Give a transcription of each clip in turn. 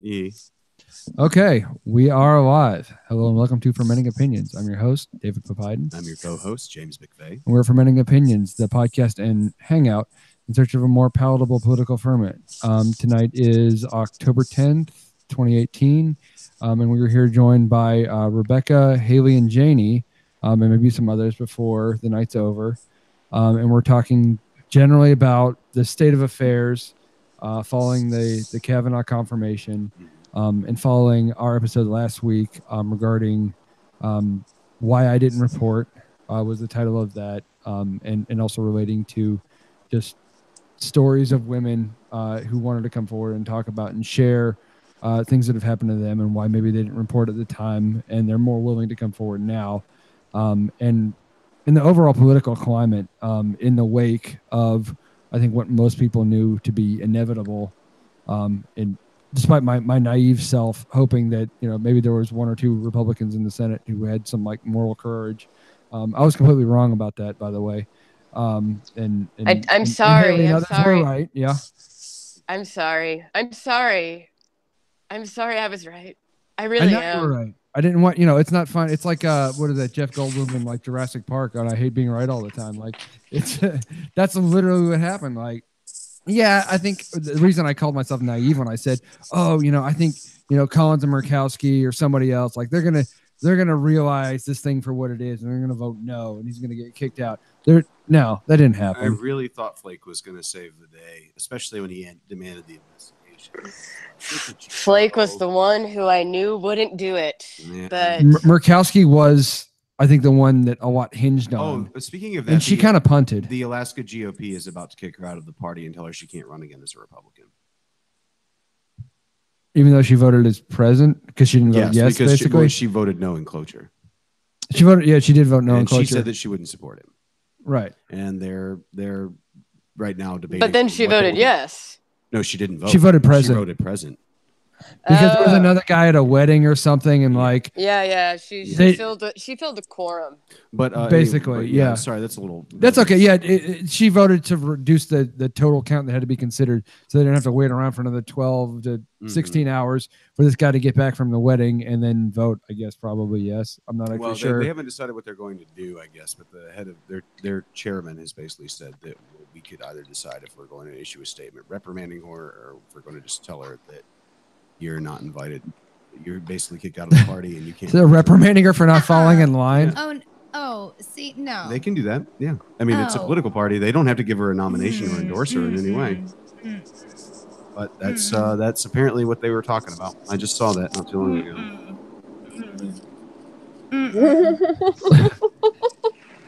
Yeah. Okay, we are live. Hello and welcome to Fermenting Opinions. I'm your host, David Papiden. I'm your co-host, James McVeigh. And we're Fermenting Opinions, the podcast and Hangout in search of a more palatable political ferment. Tonight is October 10th, 2018, and we were here joined by Rebecca, Haley, and Janie, and maybe some others before the night's over. And we're talking generally about the state of affairs following the Kavanaugh confirmation. And following our episode last week regarding why I didn't report was the title of that, and also relating to just stories of women who wanted to come forward and talk about and share things that have happened to them and why maybe they didn't report at the time and they're more willing to come forward now. And in the overall political climate, in the wake of, I think, what most people knew to be inevitable, and despite my naive self hoping that, maybe there was one or two Republicans in the Senate who had some moral courage. I was completely wrong about that, by the way. I'm sorry. I'm sorry. Right. Yeah. I'm sorry. I was right. I really am. You were right. I didn't want, it's not fun. It's like, what is that? Jeff Goldblum in Jurassic Park. And I hate being right all the time. That's literally what happened. Yeah, I think the reason I called myself naive when I said, I think, Collins and Murkowski or somebody else, they're going to realize this thing for what it is and they're going to vote no and he's going to get kicked out. No, that didn't happen. I really thought Flake was going to save the day, especially when he demanded the investigation. Flake was the one who I knew wouldn't do it. Yeah. But Murkowski was, I think, the one that a lot hinged on. Oh, speaking of that, and she kind of punted. The Alaska GOP is about to kick her out of the party and tell her she can't run again as a Republican. Even though she voted as president, because she didn't vote yes, because basically. She voted no in cloture. She voted, yeah, she did vote no in cloture. She said that she wouldn't support him. Right. And they're right now debating. But then she voted yes. No, she didn't vote. She voted present. She voted present. Because there was another guy at a wedding or something, and she filled the quorum. But basically, yeah. Sorry, that's a little. That's okay. Yeah, she voted to reduce the total count that had to be considered, so they didn't have to wait around for another 12 to 16 hours for this guy to get back from the wedding and then vote. I guess probably yes. I'm not actually sure. They haven't decided what they're going to do. I guess, but the head of their chairman has basically said that we could either decide if we're going to issue a statement reprimanding her, or if we're going to just tell her that you're not invited. You're basically kicked out of the party, and you can't. So they're reprimanding her for not falling in line. Yeah. Oh, see, no. They can do that. Yeah, I mean, it's a political party. They don't have to give her a nomination or endorse her in any way. But that's apparently what they were talking about. I just saw that not too long ago.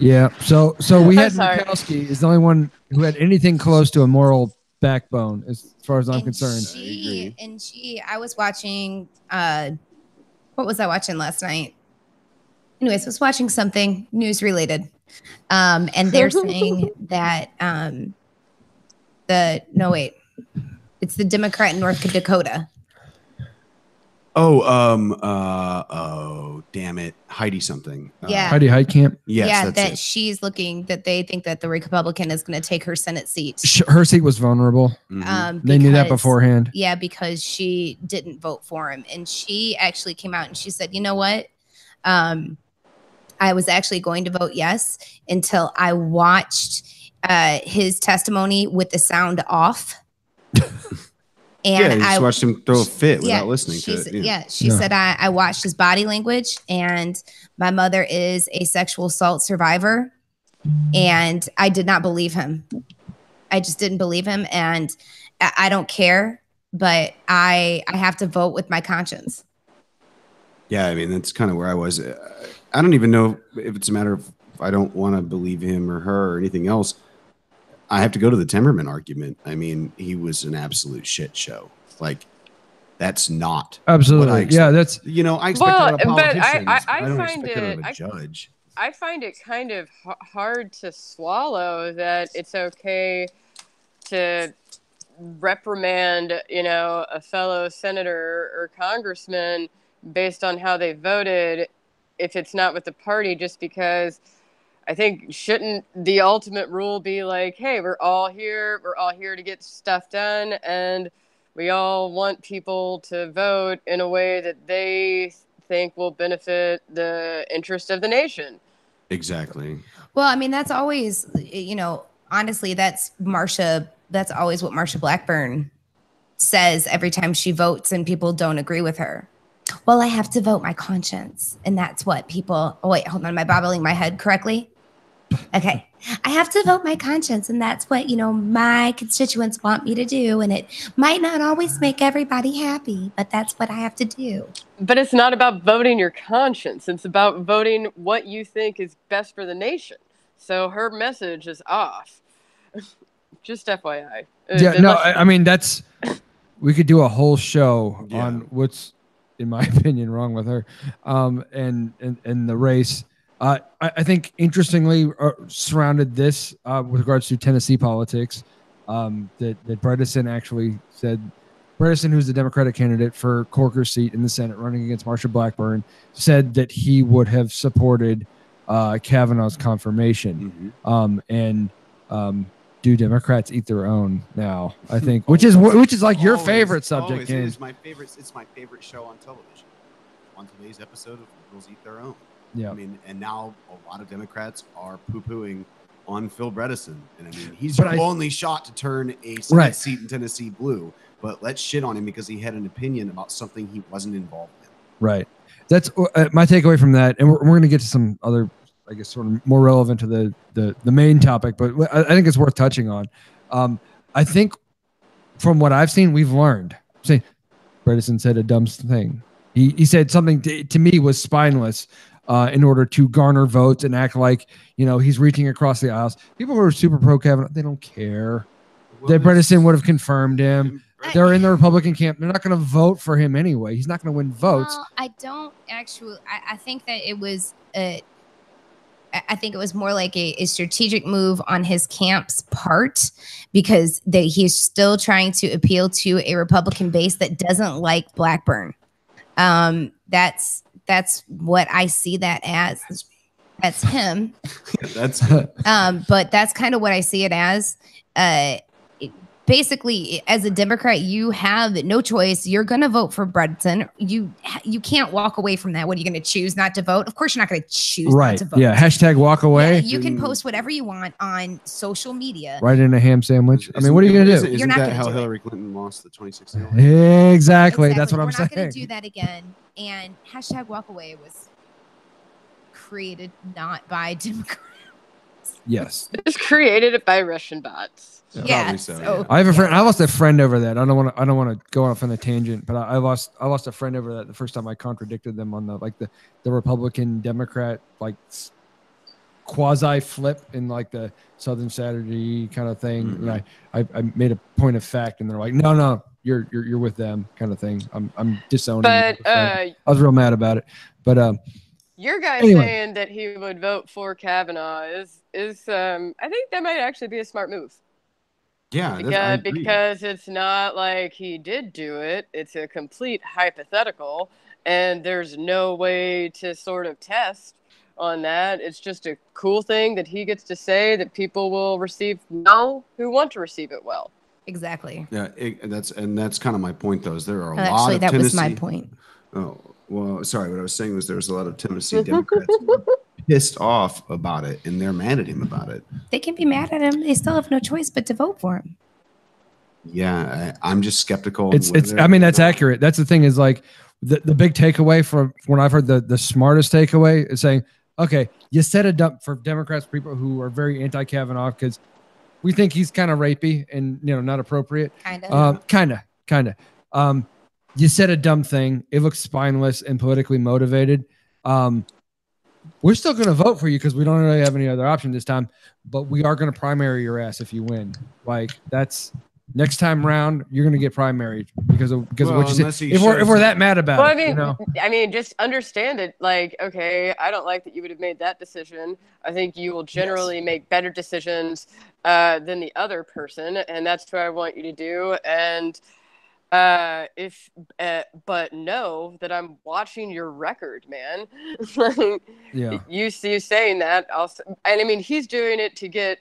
Yeah. So we had Murkowski is the only one who had anything close to a moral backbone, as far as I'm concerned. I was watching, what was I watching last night? Anyways, I was watching something news related. And they're saying that it's the Democrat in North Dakota. Oh, damn it. Heidi something. Yeah. Heidi Heitkamp. Yes, yeah, that's that it. she's looking, that they think that the Republican is going to take her Senate seat. Her seat was vulnerable. They knew that beforehand. Yeah, because she didn't vote for him. And she actually came out and she said, you know what? I was actually going to vote yes until I watched his testimony with the sound off. And I watched him throw a fit without listening to it. Yeah, she said, I watched his body language, and my mother is a sexual assault survivor, and I did not believe him. I just didn't believe him, and I don't care, but I have to vote with my conscience. Yeah, I mean, that's kind of where I was. I don't even know if it's a matter of I don't want to believe him or her or anything else. I have to go to the Timmerman argument. I mean, he was an absolute shit show. That's not absolutely. What I expect. Yeah, that's I expect out of politicians. But I don't expect it out of a judge. I find it kind of hard to swallow that it's okay to reprimand, a fellow senator or congressman based on how they voted if it's not with the party, just because I think shouldn't the ultimate rule be hey, we're all here to get stuff done, and we all want people to vote in a way that they think will benefit the interest of the nation. Exactly. Well, I mean, that's always, honestly, that's always what Marsha Blackburn says every time she votes and people don't agree with her. Well, I have to vote my conscience. And that's what people, oh, wait, hold on. Am I bobbling my head correctly? Okay. I have to vote my conscience. And that's what, my constituents want me to do. And it might not always make everybody happy, but that's what I have to do. But it's not about voting your conscience. It's about voting what you think is best for the nation. So her message is off. Just FYI. I mean, we could do a whole show on what's, in my opinion, wrong with her, and the race. I think interestingly surrounded this with regards to Tennessee politics, that Bredesen actually said, Bredesen, who's the Democratic candidate for Corker's seat in the Senate running against Marsha Blackburn, said that he would have supported Kavanaugh's confirmation. Do Democrats eat their own now? I think, which is like your favorite subject. It's my favorite show on television. On today's episode of Liberals Eat Their Own. Yeah. I mean, and now a lot of Democrats are poo-pooing on Phil Bredesen. And I mean, he's your only shot to turn a Senate seat in Tennessee blue. But let's shit on him because he had an opinion about something he wasn't involved in. Right. That's my takeaway from that. And we're going to get to some other, I guess, sort of more relevant to the main topic, but I think it's worth touching on. I think from what I've seen, we've learned. Say, Bredesen said a dumb thing. He said something to me was spineless in order to garner votes and act like, he's reaching across the aisles. People who are super pro Kavanaugh, they don't care. That Bredesen would have confirmed him. They're in the Republican camp. They're not going to vote for him anyway. He's not going to win votes. Well, I don't actually. I think that it was. I think it was more like a strategic move on his camp's part because he's still trying to appeal to a Republican base that doesn't like Blackburn. That's what I see that as. That's him. But that's kind of what I see it as. Basically, as a Democrat, you have no choice. You're going to vote for Bredesen. You can't walk away from that. What are you going to choose not to vote? Of course, you're not going to choose not to vote. Yeah. Hashtag walk away. Yeah, you can post whatever you want on social media. Right in a ham sandwich. I mean, what are you going to do? Isn't that how Hillary Clinton lost the 2016 election? Exactly. That's what I'm saying. We're not going to do that again. And hashtag walk away was created not by Democrats. Yes. It was created by Russian bots. Yeah. I have a friend. I lost a friend over that. I don't want to go off on a tangent, but I lost a friend over that the first time I contradicted them on the Republican Democrat quasi flip in the Southern Saturday kind of thing. Mm-hmm. And I made a point of fact, and they're like, no, you're with them kind of thing. I'm disowning. But I was real mad about it. But your guy saying that he would vote for Kavanaugh is I think that might actually be a smart move. Yeah, because it's not like he did do it. It's a complete hypothetical, and there's no way to sort of test on that. It's just a cool thing that he gets to say that people will receive who want to receive it well. Exactly. Yeah, that's kind of my point, though. Is there are a lot of that Tennessee, was my point. Oh, well, sorry. What I was saying was there's a lot of Tennessee Democrats pissed off about it, and they're mad at him about it. They can be mad at him. They still have no choice but to vote for him. Yeah, I'm just skeptical. I mean, that's accurate. That's the thing is the big takeaway from when I've heard the smartest takeaway is saying, okay, you set a dump for Democrats, people who are very anti-Kavanaugh because we think he's kind of rapey and not appropriate. Kind of. You said a dumb thing. It looks spineless and politically motivated. We're still going to vote for you because we don't really have any other option this time, but we are going to primary your ass if you win. That's next time round, you're going to get primaried because of what you said. If we're that mad about it. I mean, just understand it. Okay, I don't like that you would have made that decision. I think you will generally make better decisions than the other person, and that's what I want you to do. And but know that I'm watching your record, man. You see saying that also, and I mean he's doing it to get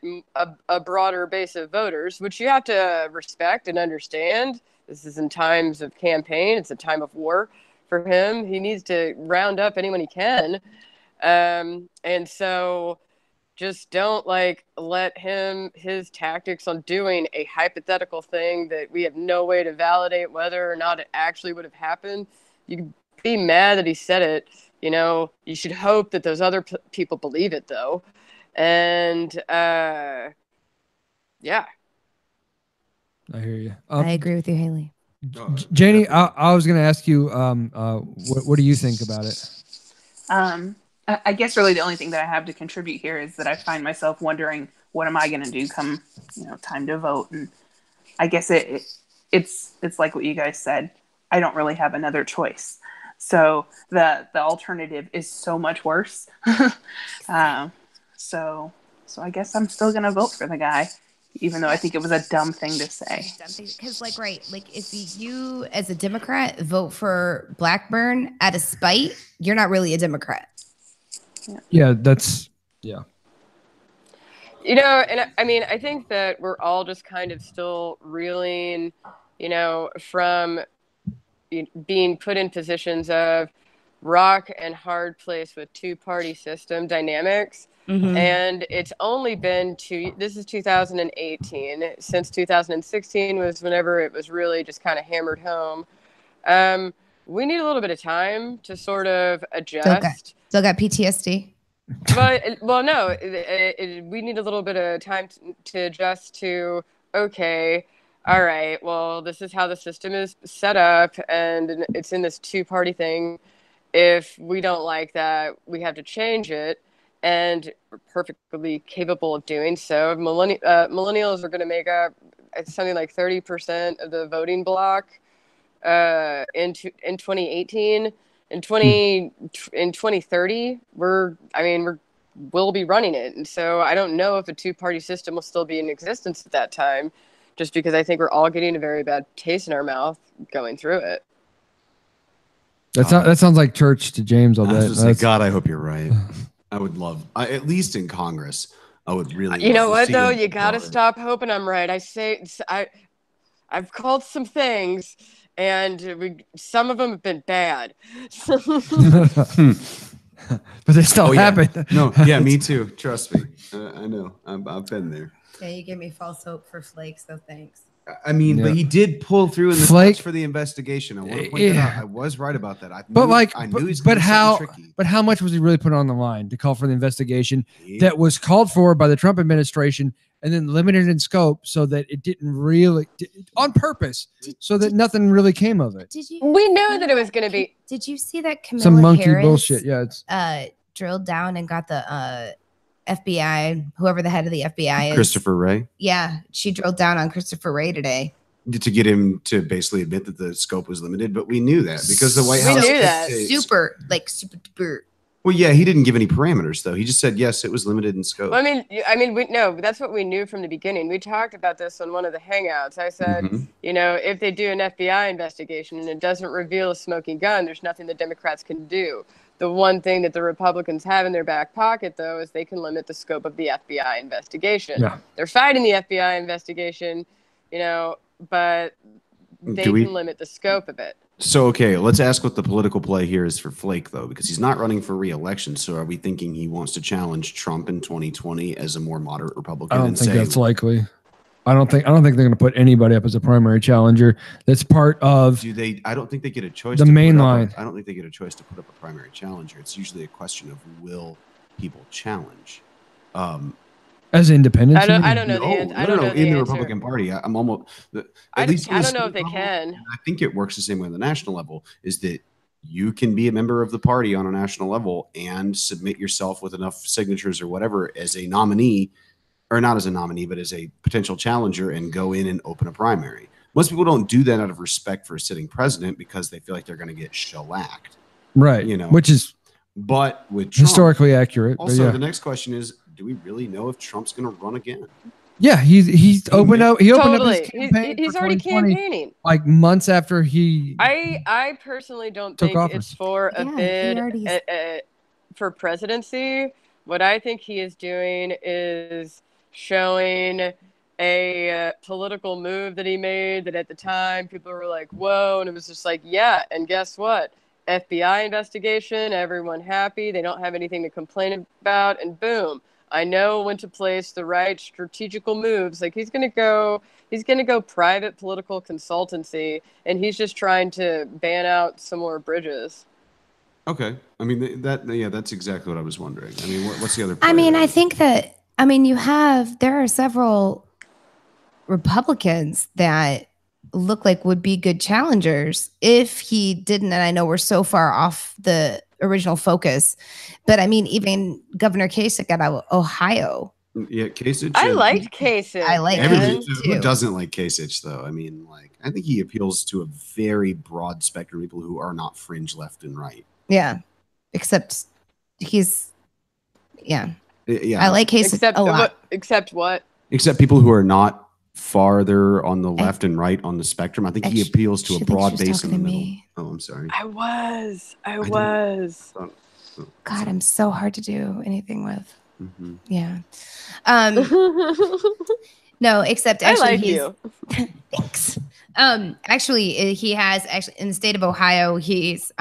a broader base of voters, which you have to respect and understand. This is in times of campaign. It's a time of war for him. He needs to round up anyone he can. And so just don't like let his tactics on doing a hypothetical thing that we have no way to validate whether or not it actually would have happened. You can be mad that he said it. You know, you should hope that those other people believe it, though. And yeah. I hear you. I agree with you, Haley. Janie, I was going to ask you, what do you think about it? I guess really the only thing that I have to contribute here is that I find myself wondering, what am I going to do come, time to vote? And I guess it's like what you guys said. I don't really have another choice. So the alternative is so much worse. So I guess I'm still going to vote for the guy, even though I think it was a dumb thing to say. Because if you as a Democrat vote for Blackburn out of spite, you're not really a Democrat. Yeah, that's, yeah. And I mean, I think that we're all just kind of still reeling, from being put in positions of rock and hard place with two-party system dynamics. Mm-hmm. And it's only been this is 2018. Since 2016 was whenever it was really just kind of hammered home. We need a little bit of time to sort of adjust. Still got PTSD. No, we need a little bit of time to adjust to, okay, all right, well, this is how the system is set up, and it's in this two-party thing. If we don't like that, we have to change it, and we're perfectly capable of doing so. Millennials are going to make up something like 30% of the voting bloc in 2018. In 2030, we'll be running it. And so I don't know if a two-party system will still be in existence at that time, just because I think we're all getting a very bad taste in our mouth going through it. That sounds like church to James all day. God, I hope you're right. I would love, at least in Congress, I would really. You know what though? You got to stop hoping I'm right. I've called some things, and some of them have been bad. But they still happen. No, yeah, me too. Trust me. I know. I've been there. Yeah, you gave me false hope for Flake, so thanks. I mean, but he did pull through in the steps for the investigation. I want to point that out. I was right about that. I knew he's tricky. But how much was he really putting on the line to call for the investigation that was called for by the Trump administration and then limited in scope so that it didn't really, on purpose, so that nothing really came of it? We knew that it was going to be. Did you see that Kamala some monkey Harris, bullshit? Yeah, it's drilled down and got the FBI, whoever the head of the FBI is. Christopher Wray. Yeah, she drilled down on Christopher Wray today. To get him to basically admit that the scope was limited, but we knew that because the White House. We knew that. Super duper. Well, yeah, he didn't give any parameters though. He just said yes, it was limited in scope. Well, that's what we knew from the beginning. We talked about this on one of the Hangouts. I said, if they do an FBI investigation and it doesn't reveal a smoking gun, there's nothing the Democrats can do. The one thing that the Republicans have in their back pocket, though, is they can limit the scope of the FBI investigation. Yeah. They're fighting the FBI investigation, but they can limit the scope of it. So, okay, let's ask what the political play here is for Flake, though, because he's not running for re-election. So are we thinking he wants to challenge Trump in 2020 as a more moderate Republican? I don't think that's likely. I don't think they're going to put anybody up as a primary challenger. That's part of. Do they? I don't think they get a choice. The main line. I don't think they get a choice to put up a primary challenger. It's usually a question of will people challenge. As independents. I don't know the answer. I don't know in the Republican Party. I'm almost. I don't know if they can. I think it works the same way on the national level. Is that you can be a member of the party on a national level and submit yourself with enough signatures or whatever as a nominee. Or not as a nominee, but as a potential challenger and go in and open a primary. Most people don't do that out of respect for a sitting president because they feel like they're going to get shellacked. Right. Which is but with Trump, historically accurate. Also, the next question is, do we really know if Trump's going to run again? Yeah, he's opened up. He opened up his campaign. He's already campaigning. Like months after he. I personally don't think it's for a bid for presidency. What I think he is doing is showing a political move that he made that at the time people were like, whoa. And it was just like, yeah. And guess what? FBI investigation, everyone happy. They don't have anything to complain about. And boom, I know when to place the right strategical moves. Like he's going to go private political consultancy, and he's just trying to ban out some more bridges. Okay. I mean, that's exactly what I was wondering. I mean, what's the other? I mean, I think that, there are several Republicans that look like would be good challengers if he didn't. And I know we're so far off the original focus, but I mean, even Governor Kasich out of Ohio. Yeah, Kasich. I liked Kasich. I like everybody. him Who too. doesn't like Kasich, though? I mean, like, I think he appeals to a very broad spectrum of people who are not fringe left and right. Yeah, except he's, yeah. Yeah, I like Kasich a lot. Except what? Except people who are not farther on the left and right on the spectrum. I think he appeals to a broad base in the middle. Oh, I'm sorry. I was. God, I'm so hard to do anything with. Mm-hmm. Yeah. No, except actually I like you. Thanks. Actually, he has in the state of Ohio, he's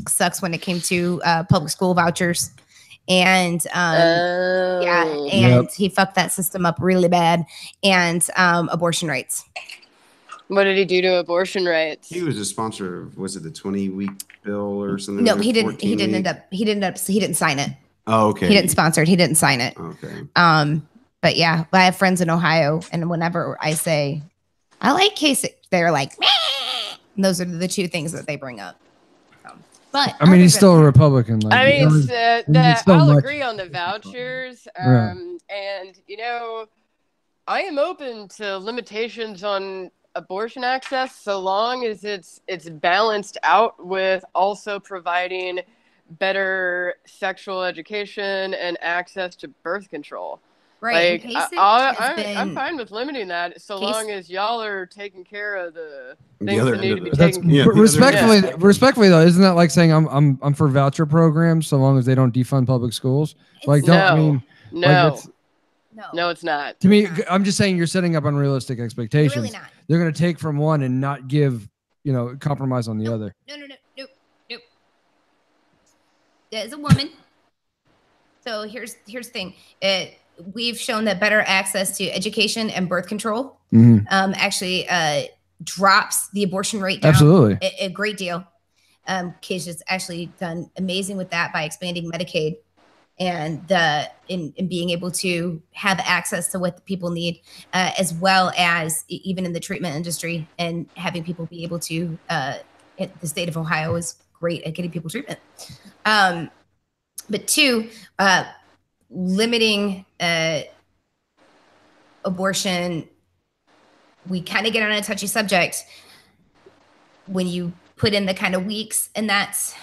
sucks when it came to public school vouchers. And he fucked that system up really bad. And abortion rights. What did he do to abortion rights? He was a sponsor of, was it the 20-week bill or something? No, he didn't. He didn't sign it. Oh, okay. He didn't sponsor it. He didn't sign it. Okay. But yeah, I have friends in Ohio, and whenever I say I like Kasich, they're like, meh! And those are the two things that they bring up. But I mean, he's still a Republican. Like, I mean, I'll agree on the vouchers. And I am open to limitations on abortion access so long as it's balanced out with also providing better sexual education and access to birth control. Right. Like, I'm fine with limiting that so long as y'all are taking care of the things that need to be taken care of. Respectfully, though, isn't that like saying I'm for voucher programs so long as they don't defund public schools? Like, no, it's not. To me, I'm just saying you're setting up unrealistic expectations. Really not. They're going to take from one and not give, compromise on the other. No. There's a woman. So here's the thing. We've shown that better access to education and birth control actually drops the abortion rate down. Absolutely. A great deal. Kasich has actually done amazing with that by expanding Medicaid and in being able to have access to what the people need, as well as even in the treatment industry, and having people be able to, the state of Ohio is great at getting people treatment. But two, limiting abortion, we kind of get on a touchy subject when you put in the kind of weeks, and that's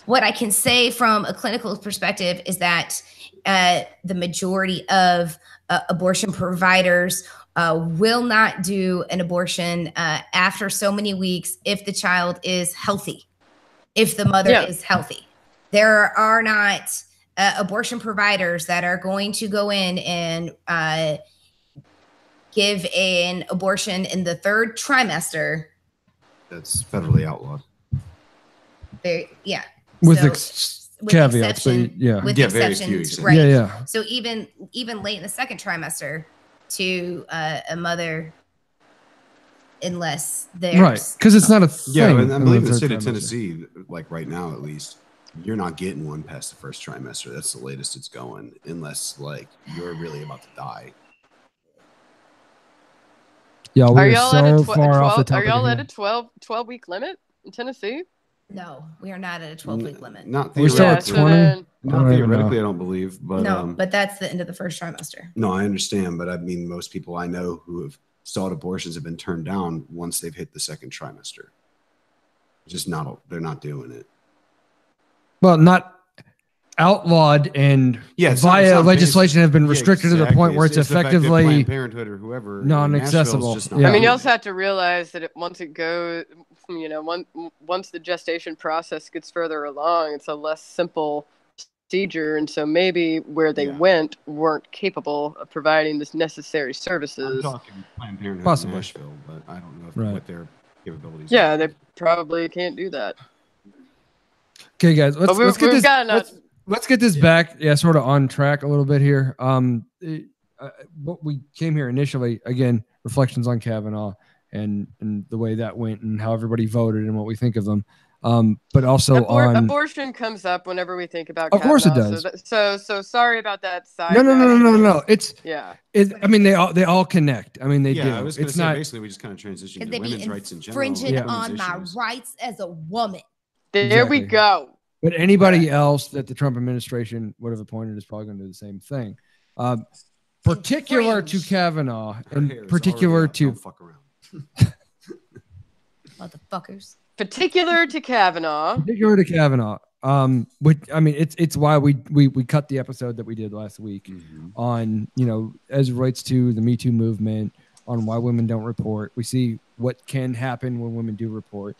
what I can say from a clinical perspective is that the majority of abortion providers will not do an abortion after so many weeks if the child is healthy, if the mother is healthy. There are not abortion providers that are going to go in and give an abortion in the third trimester. That's federally outlawed. With caveats, with very few exceptions. right? Yeah. So even late in the second trimester to a mother, unless there's right, because it's not a thing. Yeah, and I believe in the state of Tennessee, like right now at least, you're not getting one past the first trimester. That's the latest it's going, unless like you're really about to die. Yeah, are y'all so at a far off the top. Are y'all at a 12-week limit in Tennessee? No, we are not at a 12-week limit. Not we're still at 20. Not theoretically, I don't believe, but no, but that's the end of the first trimester. No, I understand, but I mean, most people I know who have sought abortions have been turned down once they've hit the second trimester. Just not, they're not doing it. Well, not outlawed and via legislation have been restricted to the point where it's effectively Planned Parenthood or whoever non-accessible. I mean, you also have to realize that once it goes, once the gestation process gets further along, it's a less simple procedure, and so maybe where they went weren't capable of providing this necessary services. I'm talking Planned Parenthood Possibly. in Nashville, but I don't know what their capabilities Yeah, are. they probably can't do that. Okay, guys, let's get this. Let's get this back, sort of on track a little bit here. What we came here initially, again, reflections on Kavanaugh and the way that went and how everybody voted and what we think of them. But also abortion comes up whenever we think about. Of Kavanaugh, course it does. So sorry about that side. No. It's I mean, they all connect. I mean, they do. I was going to say not basically we just kind of transitioned to women's rights in general. Infringing on my rights as a woman. There we go. But anybody else that the Trump administration would have appointed is probably going to do the same thing. Particular to Kavanaugh and particular to fuck around. Motherfuckers. Particular to Kavanaugh. Which I mean, it's why we cut the episode that we did last week on, as it relates to the Me Too movement, on why women don't report. We see what can happen when women do report.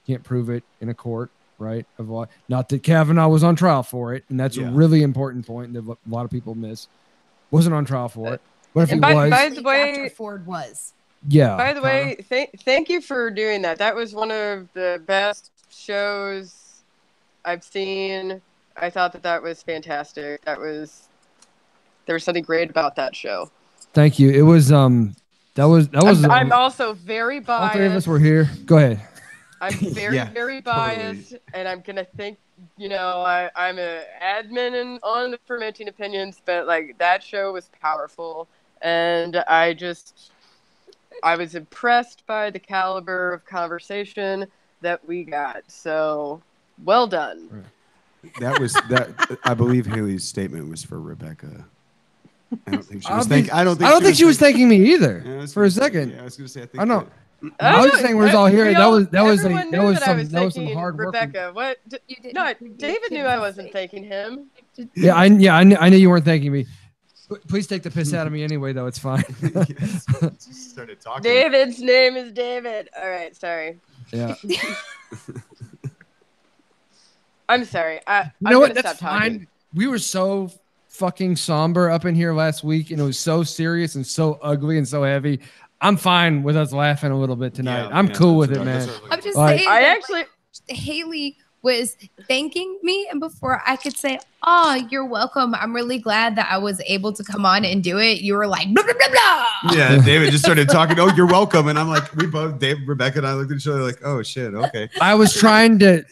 Can't prove it in a court, right? Not that Kavanaugh was on trial for it, and that's a really important point that a lot of people miss. Wasn't on trial for it. But if he was, by the way, after Ford was. Yeah. By the way, thank you for doing that. That was one of the best shows I've seen. I thought that was fantastic. There was something great about that show. Thank you. It was that was. I'm also very biased. All three of us were here. Go ahead. I'm very biased, totally. And I'm gonna think. I'm an admin on the Fermenting Opinions, but like that show was powerful, and I was impressed by the caliber of conversation that we got. So, well done. That was that. I believe Haley's statement was for Rebecca. I don't think she was thinking. I don't think she was thanking me either. For a second, I was going to say. I know. I was saying we're all here. That was some hard work. Rebecca, what? No, David knew I wasn't thanking him. Yeah, I knew you weren't thanking me. Please take the piss out of me anyway, though. It's fine. Just started talking. David's name is David. All right, sorry. Yeah. I'm sorry. You know what? That's fine. We were so fucking somber up in here last week, and it was so serious and so ugly and so heavy. I'm fine with us laughing a little bit tonight. I'm cool with it, man. I'm just saying. Haley was thanking me, and before I could say, "Oh, you're welcome," I'm really glad that I was able to come on and do it. You were like, blah, blah, blah, blah. Yeah, David just started talking. Oh, you're welcome, and I'm like, we both, Rebecca and I looked at each other like, oh shit, okay. I wasn't trying to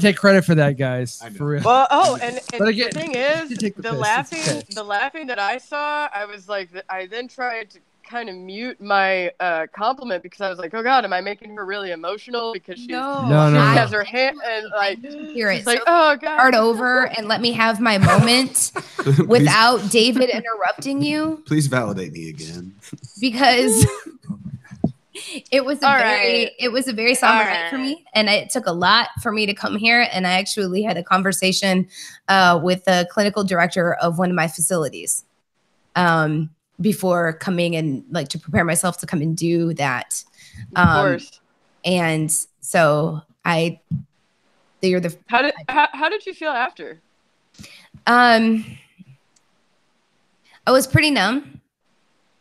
take credit for that, guys. For real. Well, and again, the thing is, the laughing that I saw, I was like, I then tried to kind of mute my compliment because I was like, oh god, am I making her really emotional because she has her hand and like hear it. Like, oh god, start over and let me have my moment without David interrupting you. Please validate me again because it was a very somber night for me, and it took a lot for me to come here. And I actually had a conversation with the clinical director of one of my facilities before coming and like to prepare myself to come and do that. Of course. And so how did you feel after? I was pretty numb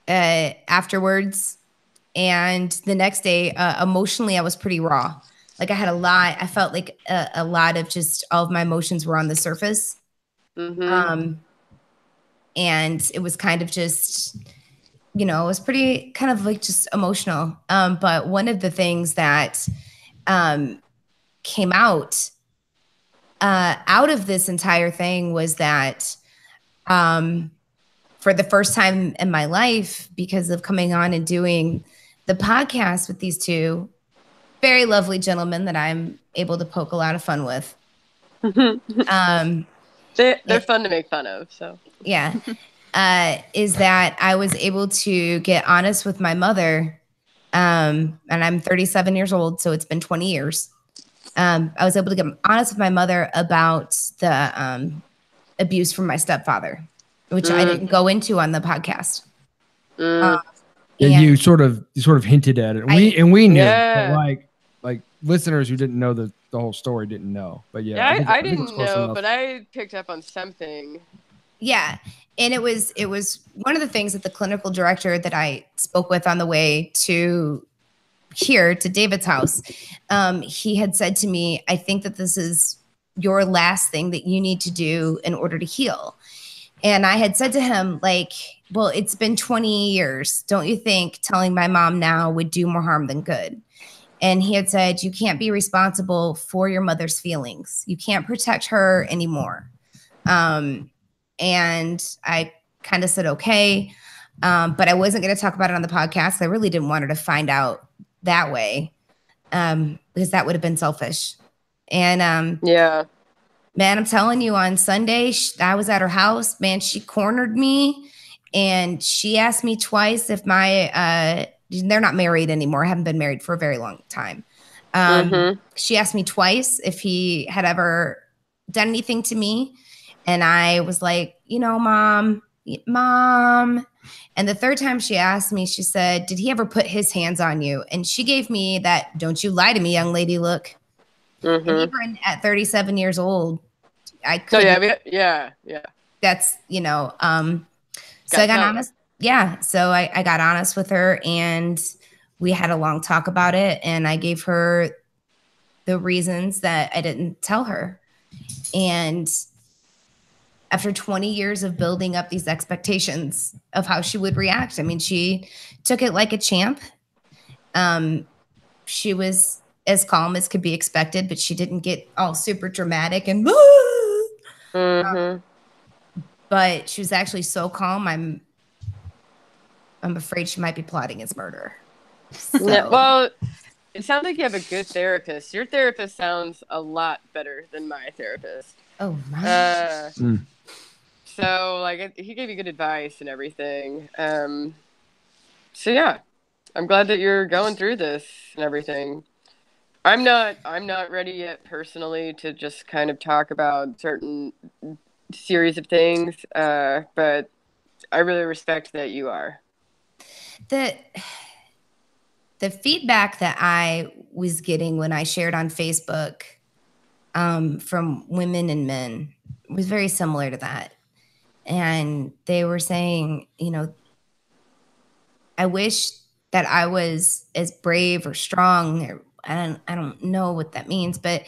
afterwards. And the next day, emotionally, I was pretty raw. Like I felt like a lot of just all of my emotions were on the surface. Mm-hmm. And it was kind of just, it was pretty kind of like just emotional. But one of the things that came out of this entire thing was that for the first time in my life, because of coming on and doing the podcast with these two very lovely gentlemen that I'm able to poke a lot of fun with. They're fun to make fun of. So yeah, is that I was able to get honest with my mother, and I'm 37 years old, so it's been 20 years. I was able to get honest with my mother about the abuse from my stepfather, which I didn't go into on the podcast. You sort of hinted at it. We knew that, like listeners who didn't know the whole story didn't know. But yeah, I I think it was didn't close know, enough. but I picked up on something. Yeah. And it was one of the things that the clinical director that I spoke with on the way to here to David's house, he had said to me, I think that this is your last thing that you need to do in order to heal. And I had said to him, like, well, it's been 20 years. Don't you think telling my mom now would do more harm than good? And he had said, you can't be responsible for your mother's feelings. You can't protect her anymore. And I kind of said, okay. But I wasn't going to talk about it on the podcast. I really didn't want her to find out that way, because that would have been selfish. And Yeah. man, I'm telling you, on Sunday, I was at her house. Man, she cornered me, and she asked me twice if they're not married anymore. Haven't been married for a very long time. She asked me twice if he had ever done anything to me. And I was like, Mom. And the third time she asked me, she said, did he ever put his hands on you? And she gave me that, don't you lie to me, young lady, look. And even at 37 years old, I could. Yeah. That's, so I got honest. Yeah. So I got honest with her, and we had a long talk about it. And I gave her the reasons that I didn't tell her. And after 20 years of building up these expectations of how she would react, I mean, she took it like a champ. She was as calm as could be expected, but she didn't get all super dramatic and but she was actually so calm. I'm afraid she might be plotting his murder. So. Yeah, well, it sounds like you have a good therapist. Your therapist sounds a lot better than my therapist. Oh my. So like he gave you good advice and everything. So yeah, I'm glad that you're going through this and everything. I'm not ready yet personally to just kind of talk about certain series of things, but I really respect that you are. The feedback that I was getting when I shared on Facebook from women and men was very similar to that. And they were saying, I wish that I was as brave or strong. I don't know what that means, but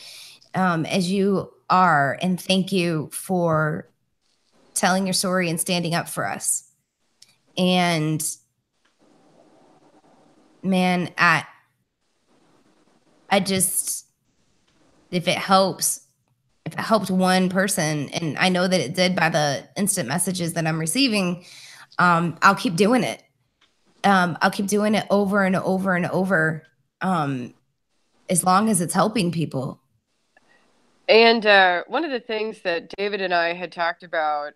as you are, and thank you for telling your story and standing up for us. And man, I just, if it helped one person, and I know that it did by the instant messages that I'm receiving, I'll keep doing it. I'll keep doing it over and over and over, as long as it's helping people. And one of the things that David and I had talked about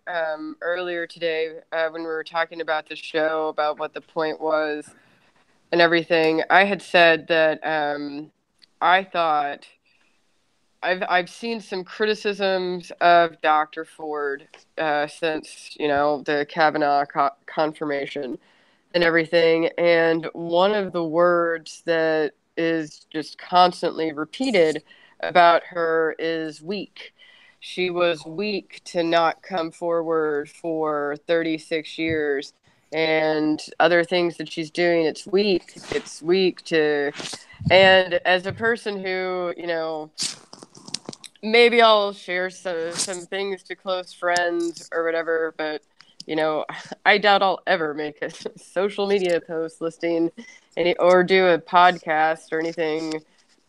earlier today, when we were talking about the show, about what the point was and everything, I had said that I thought I've seen some criticisms of Dr. Ford since, the Kavanaugh confirmation and everything. And one of the words that is just constantly repeated about her is weak. She was weak to not come forward for 36 years. And other things that she's doing, it's weak to, and as a person who, maybe I'll share some things to close friends or whatever, but, I doubt I'll ever make a social media post listing or do a podcast or anything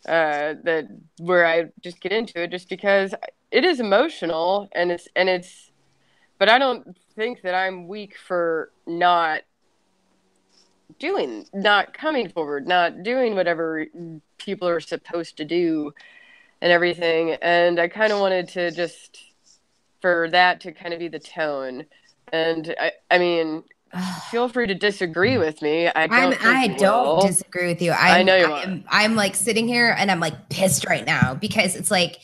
that where I just get into it, just because it is emotional and it's, but I don't think that I'm weak for not coming forward, not doing whatever people are supposed to do and everything. And I kind of wanted to just, for that to kind of be the tone. And I mean, feel free to disagree with me. I don't disagree with you. I know you are. I'm like sitting here and I'm like pissed right now, because it's like,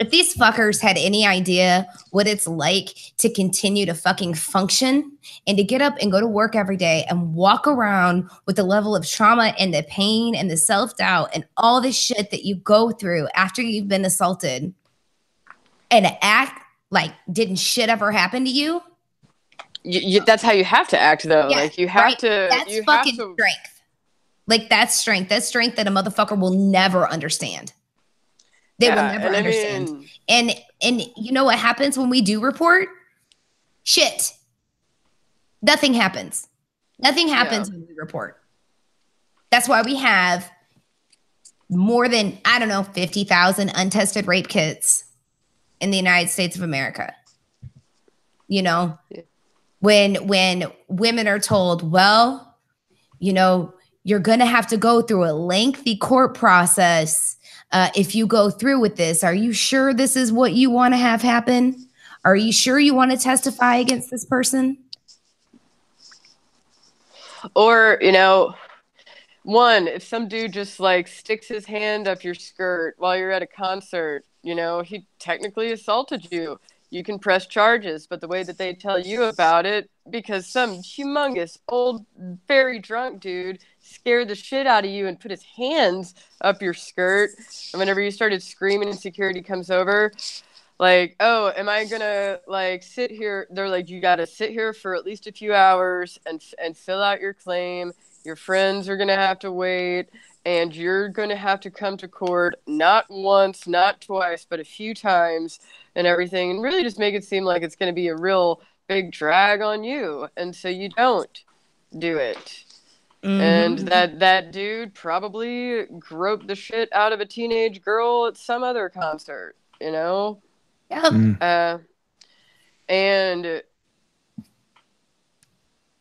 If these fuckers had any idea what it's like to continue to fucking function and to get up and go to work every day and walk around with the level of trauma and the pain and the self-doubt and all the shit that you go through after you've been assaulted and act like didn't shit ever happen to you. That's how you have to act, though. Yeah, like you have to. That's you fucking have to, strength. Like that's strength. That's strength that a motherfucker will never understand. They will never understand. And you know what happens when we do report? Shit. Nothing happens. Nothing happens when we report. That's why we have more than, 50,000 untested rape kits in the United States of America. You know, when women are told, well, you're going to have to go through a lengthy court process if you go through with this. Are you sure this is what you want to have happen? Are you sure you want to testify against this person? Or, if some dude just like sticks his hand up your skirt while you're at a concert, he technically assaulted you. You can press charges, but the way that they tell you about it, because some humongous old, very drunk dude scared the shit out of you and put his hands up your skirt. And whenever you started screaming and security comes over, like, oh, am I gonna like sit here? They're like, you gotta sit here for at least a few hours and fill out your claim. Your friends are gonna have to wait, and you're gonna have to come to court not once, not twice, but a few times and everything, and really just make it seem like it's gonna be a real big drag on you, and so you don't do it. And that dude probably groped the shit out of a teenage girl at some other concert, Yep. And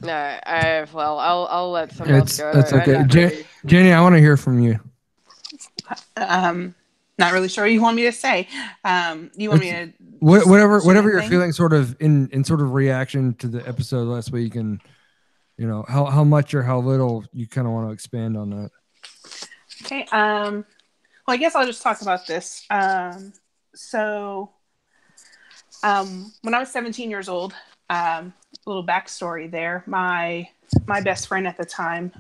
I'll let someone else go. That's okay. Jenny, I want to hear from you. Not really sure what you want me to say. You want me to whatever you're feeling, sort of in sort of reaction to the episode last week, and how much or how little you kind of want to expand on that. Okay. Well, I guess I'll just talk about this. So, when I was 17 years old, a little backstory there. My best friend at the time,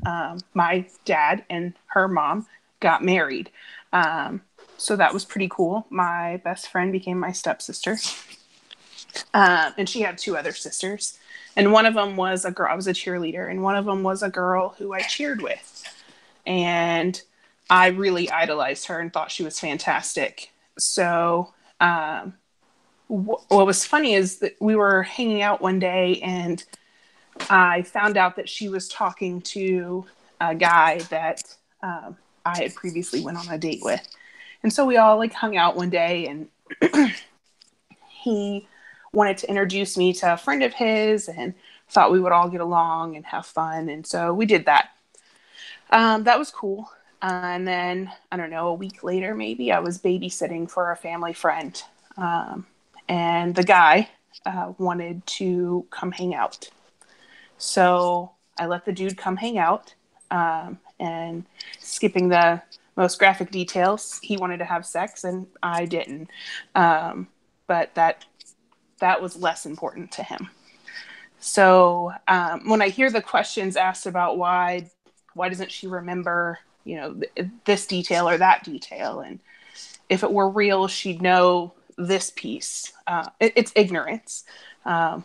my dad and her mom got married. So that was pretty cool. My best friend became my stepsister. And she had two other sisters. And one of them was a girl. I was a cheerleader. And one of them was a girl who I cheered with. And I really idolized her and thought she was fantastic. So what was funny is that we were hanging out one day and I found out that she was talking to a guy that I had previously went on a date with. And so we all like hung out one day and he wanted to introduce me to a friend of his and thought we would all get along and have fun. And so we did that. That was cool. And then, I don't know, a week later, maybe I was babysitting for a family friend. And the guy wanted to come hang out. So I let the dude come hang out. And skipping the most graphic details, he wanted to have sex and I didn't. But that was less important to him. So when I hear the questions asked about why doesn't she remember, this detail or that detail, and if it were real, she'd know this piece. It's ignorance. All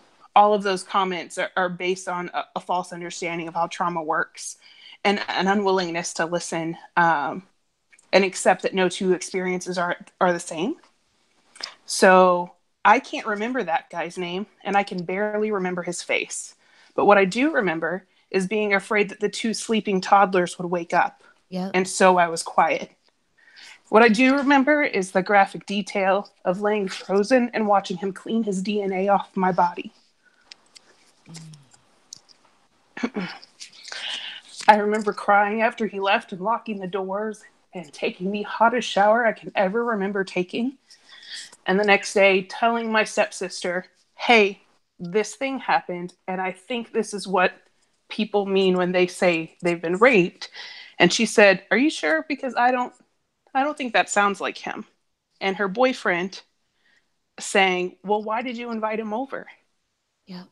of those comments are based on a false understanding of how trauma works and an unwillingness to listen and accept that no two experiences are the same. So I can't remember that guy's name, and I can barely remember his face. But what I do remember is being afraid that the two sleeping toddlers would wake up. Yep. And so I was quiet. What I do remember is the graphic detail of laying frozen and watching him clean his DNA off my body. I remember crying after he left and locking the doors and taking the hottest shower I can ever remember taking. And the next day telling my stepsister, hey, this thing happened, and I think this is what people mean when they say they've been raped. And she said, are you sure? Because I don't think that sounds like him. And her boyfriend saying, well, why did you invite him over? Yep.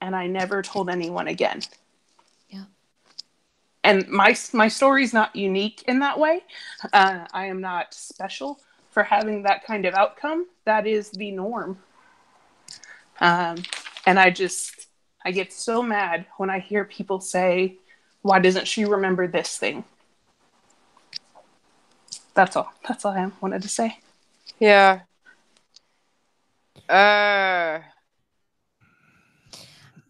And I never told anyone again. Yep. And my story's not unique in that way. I am not special for having that kind of outcome. That is the norm. And I get so mad when I hear people say, why doesn't she remember this thing? That's all I wanted to say. Yeah.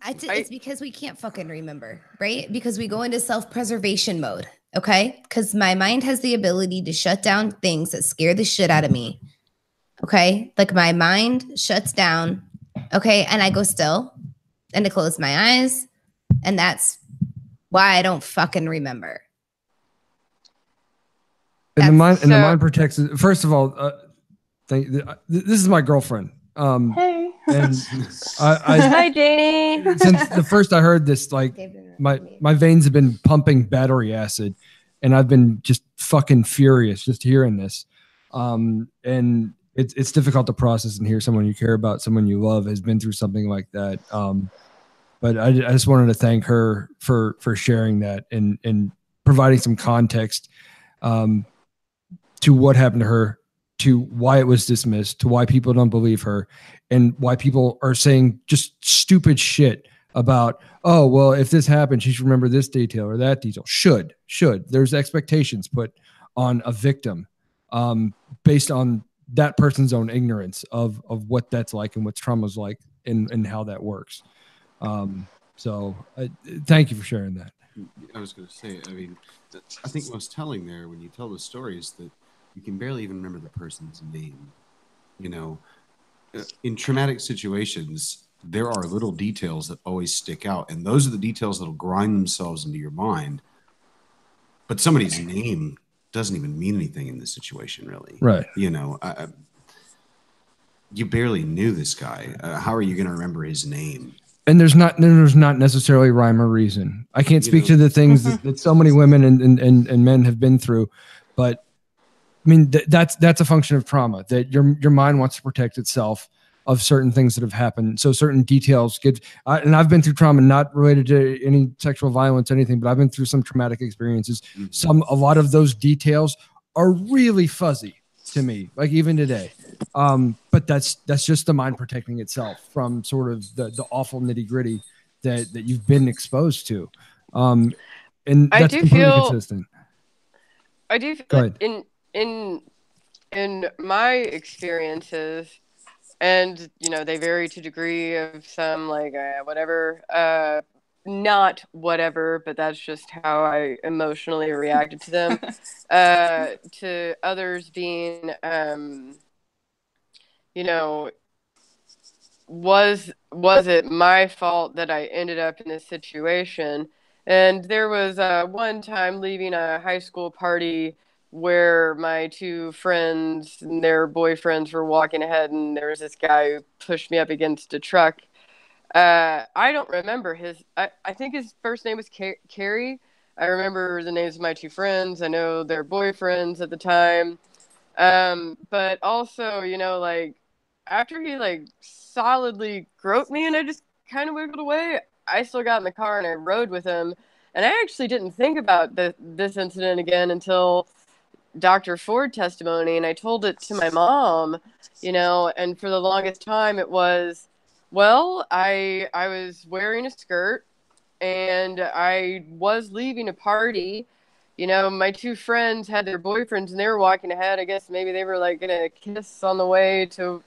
It's because we can't fucking remember, right? Because we go into self-preservation mode, okay? Because my mind has the ability to shut down things that scare the shit out of me, okay? Like my mind shuts down, okay? And I go still, and I close my eyes, and that's why I don't fucking remember. And the mind protects. First of all, this is my girlfriend. Hey. And hi, Janie. Since the first I heard this, like my veins have been pumping battery acid, and I've been just fucking furious just hearing this. And it's difficult to process and hear someone you care about, someone you love, has been through something like that. But I just wanted to thank her for sharing that and providing some context to what happened to her, to why it was dismissed, to why people don't believe her, and why people are saying just stupid shit about, oh, well, if this happened, she should remember this detail or that detail. Should. There's expectations put on a victim based on that person's own ignorance of what that's like and what trauma's like and how that works. So thank you for sharing that. I was going to say, I mean, I think what's telling there when you tell the story is that you can barely even remember the person's name. You know, in traumatic situations, there are little details that always stick out, and those are the details that'll grind themselves into your mind. But somebody's name doesn't even mean anything in this situation, really. Right. You know, you barely knew this guy. How are you going to remember his name? And there's not necessarily rhyme or reason. I can't speak to the things that so many women and men have been through, but I mean, that's a function of trauma, that your mind wants to protect itself of certain things that have happened. So certain details and I've been through trauma, not related to any sexual violence, anything, but I've been through some traumatic experiences. Mm-hmm. A lot of those details are really fuzzy to me, like even today. But that's just the mind protecting itself from sort of the awful nitty gritty that you've been exposed to. And that's completely consistent. I do feel Go ahead. In my experiences, and you know, they vary to degree of some like whatever, not whatever, but that's just how I emotionally reacted to them. To others being, you know, was it my fault that I ended up in this situation? And there was one time leaving a high school party where my two friends and their boyfriends were walking ahead, and there was this guy who pushed me up against a truck. I don't remember I think his first name was Carrie. I remember the names of my two friends. I know their boyfriends at the time. But also, you know, like, after he like solidly groped me and I just kind of wiggled away, I still got in the car and I rode with him. And I actually didn't think about this incident again until Dr. Ford testimony, and I told it to my mom, you know, and for the longest time it was, well, I was wearing a skirt and I was leaving a party. You know, my two friends had their boyfriends and they were walking ahead. I guess maybe they were like gonna kiss on the way to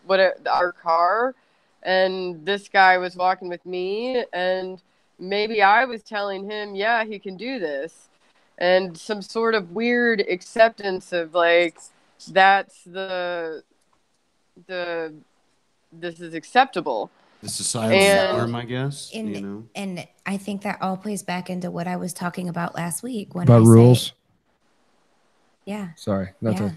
our car, and this guy was walking with me, and maybe I was telling him, yeah, he can do this, and some sort of weird acceptance of like, that's the this is acceptable. The societal norm, I guess. And, you know, and I think that all plays back into what I was talking about last week when about rules. Yeah. Sorry. Yeah.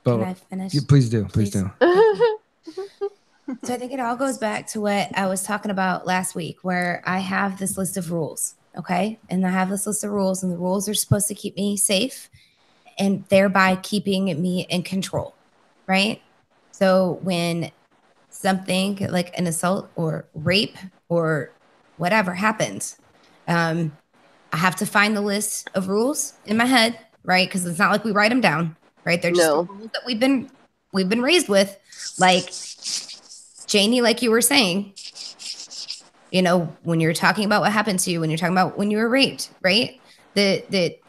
But can I finish? Please do. Please do. So I think it all goes back to what I was talking about last week, where I have this list of rules. Okay. And I have this list of rules, and the rules are supposed to keep me safe and thereby keeping me in control. Right. So when something like an assault or rape or whatever happens, I have to find the list of rules in my head, right? Because it's not like we write them down, right? They're just the rules that we've been raised with. Like Janie, like you were saying, you know, when you're talking about what happened to you, when you're talking about when you were raped, right? The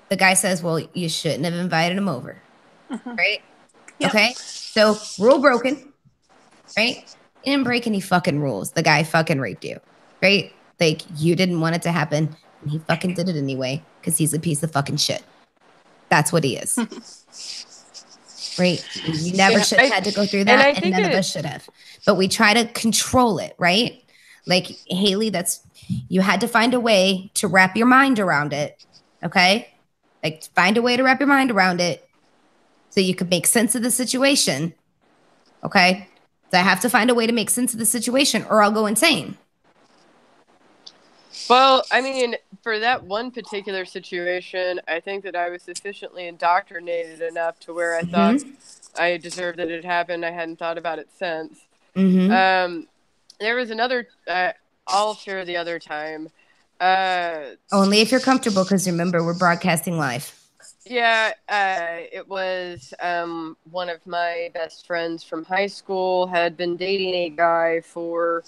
guy says, well, you shouldn't have invited him over, right? Yep. Okay, so rule broken, right? You didn't break any fucking rules. The guy fucking raped you, right? Like you didn't want it to happen, and he fucking did it anyway because he's a piece of fucking shit. That's what he is. Right? You never should have had to go through that, and none of us should have. But we try to control it, right? Like Haley, you had to find a way to wrap your mind around it. Okay? Like find a way to wrap your mind around it so you could make sense of the situation. Okay? So I have to find a way to make sense of the situation or I'll go insane. Well, I mean, for that one particular situation, I think that I was sufficiently indoctrinated enough to where I thought I deserved that it happened. I hadn't thought about it since. There was another, I'll share the other time. Only if you're comfortable, because remember, we're broadcasting live. Yeah, it was one of my best friends from high school had been dating a guy for,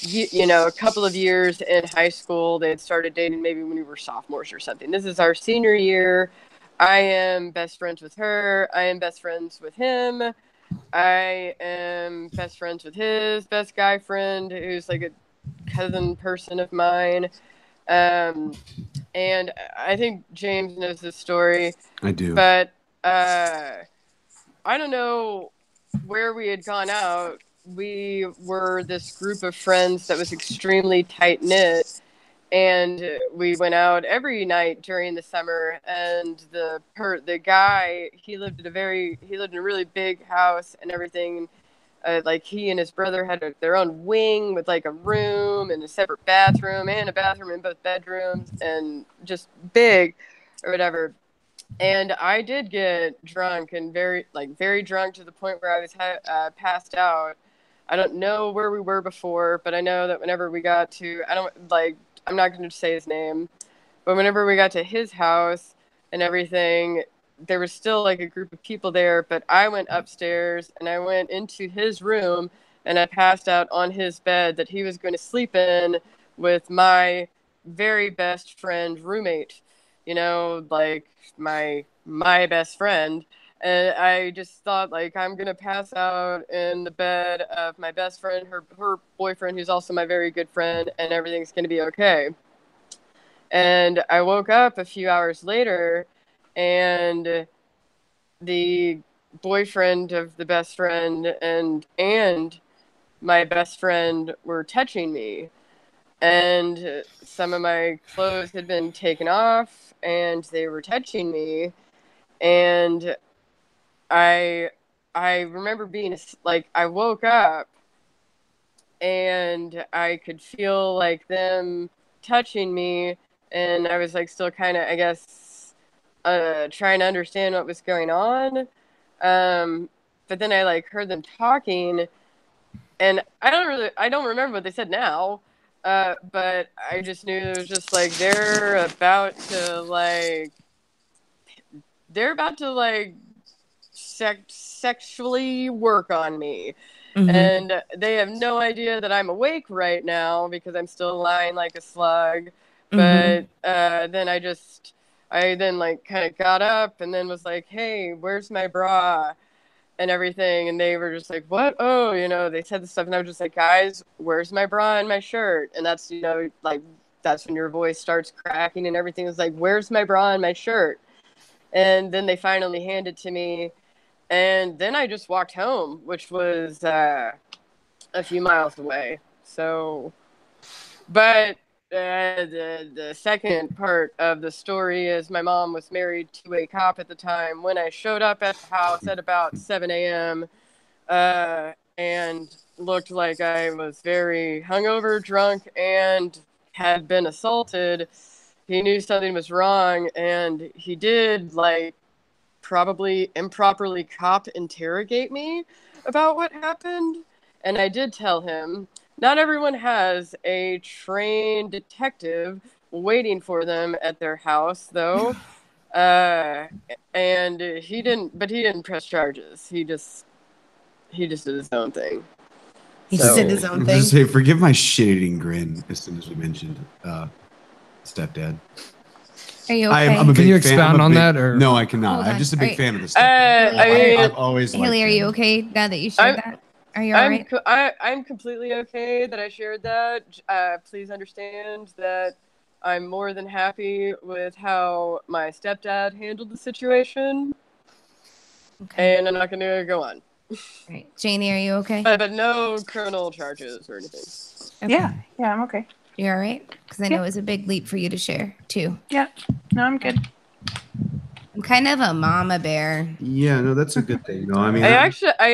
you know, a couple of years in high school. They had started dating maybe when we were sophomores or something. This is our senior year. I am best friends with her. I am best friends with him. I am best friends with his best guy friend, who's like a cousin person of mine. And I think James knows this story. I do. But I don't know where we had gone out. We were this group of friends that was extremely tight-knit. And we went out every night during the summer. And the guy, he lived in a really big house and everything. Like he and his brother had their own wing with like a room and a separate bathroom and a bathroom in both bedrooms and just big or whatever. And I did get drunk and very drunk to the point where I was passed out. I don't know where we were before, but I know that whenever we got to, I'm not going to say his name, but whenever we got to his house and everything, there was still like a group of people there, but I went upstairs and I went into his room and I passed out on his bed that he was going to sleep in with my very best friend roommate, you know, like my best friend. And I just thought, like, I'm going to pass out in the bed of my best friend, her boyfriend, who's also my very good friend, and everything's going to be okay. And I woke up a few hours later, and the boyfriend of the best friend and my best friend were touching me. And some of my clothes had been taken off, and they were touching me. And I remember being like, I woke up and I could feel like them touching me, and I was like still kind of, I guess, trying to understand what was going on. But then I like heard them talking, and I don't remember what they said now. But I just knew it was just like they're about to sexually work on me. And they have no idea that I'm awake right now because I'm still lying like a slug. But then I then like kind of got up and then was like, hey, where's my bra and everything? And they were just like, what? Oh, you know, they said this stuff, and I was just like, guys, where's my bra and my shirt? And that's, you know, like, that's when your voice starts cracking and everything. Is like, where's my bra and my shirt? And then they finally handed it to me. And then I just walked home, which was a few miles away. So, but the second part of the story is my mom was married to a cop at the time. When I showed up at the house at about 7 a.m. And looked like I was very hungover, drunk, and had been assaulted, he knew something was wrong, and he did, like, probably improperly cop interrogate me about what happened. And I did tell him, not everyone has a trained detective waiting for them at their house, though. And he didn't press charges. He just did his own thing. He just did his I own was thing. gonna say, forgive my shit-eating grin as soon as we mentioned stepdad. Are you okay? I'm a big Can you fan- expound I'm a on big- that, or No, I cannot. Hold I'm on. just a big Alright. fan of the stepdad. I've always liked Haley, are you him. okay now that you shared that? Are you all right? I'm completely okay that I shared that. Please understand that I'm more than happy with how my stepdad handled the situation, Okay. and I'm not going to go on. Right. Janie, are you okay? But no criminal charges or anything. Okay. Yeah, I'm okay. You all right? Because I know it was a big leap for you to share too. Yeah, no, I'm good. I'm kind of a mama bear. Yeah, no, that's a good thing. No, I mean, I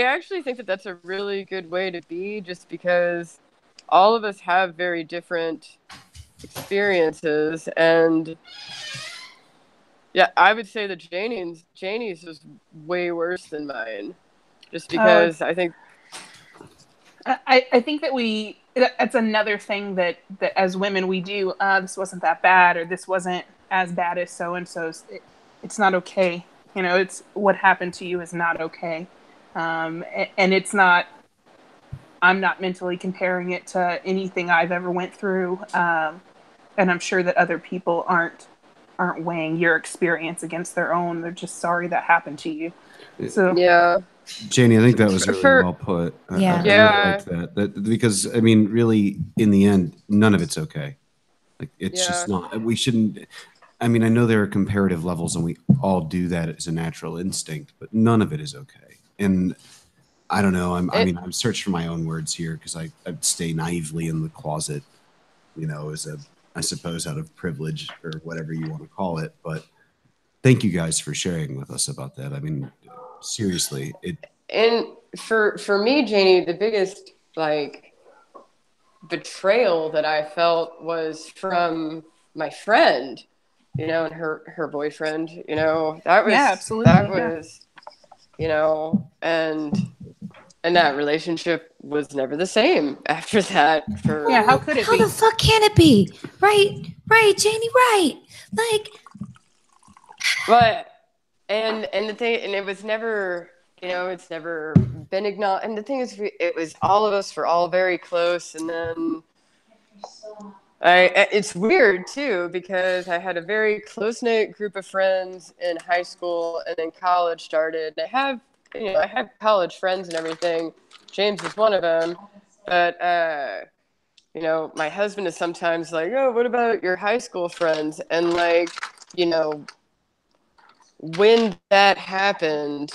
actually think that that's a really good way to be, just because all of us have very different experiences, and yeah, I would say that Janie's was way worse than mine, just because I think I think that that's another thing that as women we do. This wasn't that bad, or this wasn't as bad as so and so's. It's not okay. You know, it's what happened to you is not okay, and it's not. I'm not mentally comparing it to anything I've ever went through, and I'm sure that other people aren't weighing your experience against their own. They're just sorry that happened to you. So yeah. Janie, I think that was really well put. Yeah. I really liked that because I mean, really, in the end, none of it's okay. Like it's just not. We shouldn't. I mean, I know there are comparative levels, and we all do that as a natural instinct, but none of it is okay. And I don't know. I'm searching for my own words here because I stay naively in the closet, you know, I suppose out of privilege or whatever you want to call it. But thank you guys for sharing with us about that. I mean, seriously, And for me, Janie, the biggest betrayal that I felt was from my friend, you know, and her boyfriend, you know, absolutely. You know, and that relationship was never the same after that. How could it be? How the fuck can it be? Right, Janie, right. Like, But and the thing, and it was never, you know, it's never been acknowledged. And the thing is, it was all of us were all very close, and then it's weird too because I had a very close knit group of friends in high school, and then college started. I have college friends and everything. James is one of them, but you know, my husband is sometimes like, "Oh, what about your high school friends?" And like, you know, when that happened.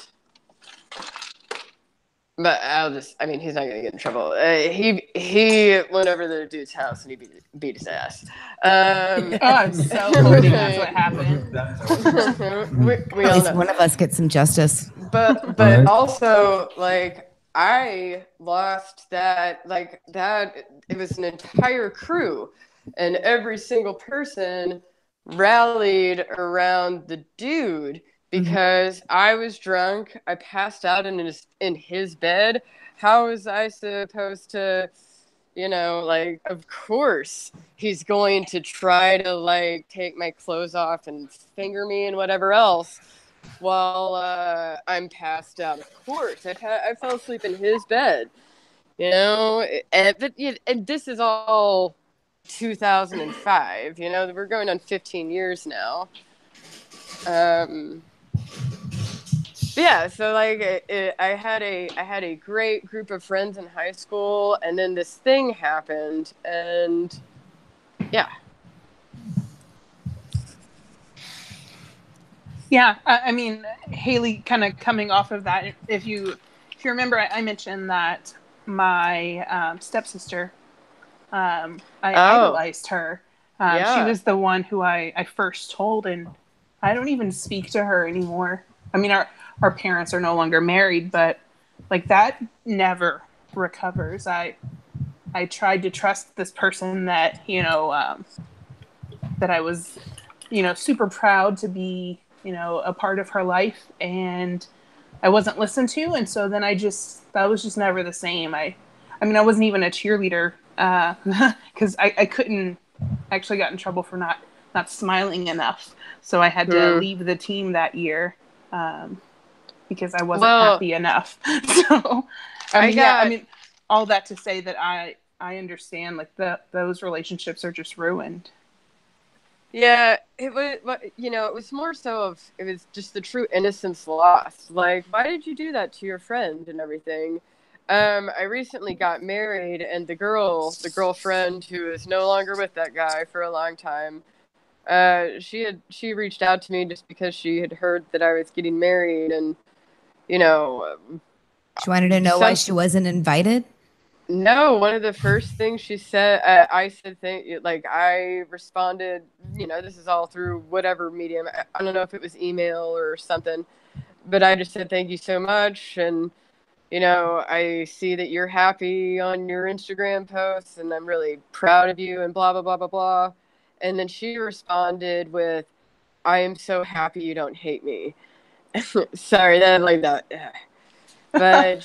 But he's not gonna get in trouble. He went over to the dude's house and he beat his ass. I'm so hoping that's what happened. we all know. one of us get some justice. But Right. also, like, I lost that. It was an entire crew, and every single person rallied around the dude. Because I was drunk, I passed out in his bed. How was I supposed to, you know, like, of course he's going to try to like take my clothes off and finger me and whatever else while I'm passed out. Of course, I fell asleep in his bed, you know. And this is all 2005. You know, we're going on 15 years now. Yeah, so like I had a great group of friends in high school, and then this thing happened, and yeah. Yeah, I mean, Haley, kind of coming off of that, if you remember, I mentioned that my stepsister, I idolized her. She was the one who I first told, and I don't even speak to her anymore. I mean, our parents are no longer married, but like that never recovers. I tried to trust this person that, you know, that I was, you know, super proud to be, you know, a part of her life, and I wasn't listened to. And so then that was just never the same. I I mean, I wasn't even a cheerleader because I couldn't. I actually got in trouble for not smiling enough, so I had to leave the team that year because I wasn't happy enough. So I mean, all that to say that I understand like those relationships are just ruined. Yeah, it was, it was more so it was just the true innocence lost. Like, why did you do that to your friend and everything? I recently got married, and the girlfriend who is no longer with that guy for a long time, she reached out to me just because she had heard that I was getting married, and, She wanted to know why she wasn't invited? No, one of the first things she said, I said, I responded, this is all through whatever medium. I don't know if it was email or something, but I just said, thank you so much. And, I see that you're happy on your Instagram posts, and I'm really proud of you, and blah, blah, blah, blah, blah. And then she responded with, I am so happy you don't hate me. Sorry, that like that. But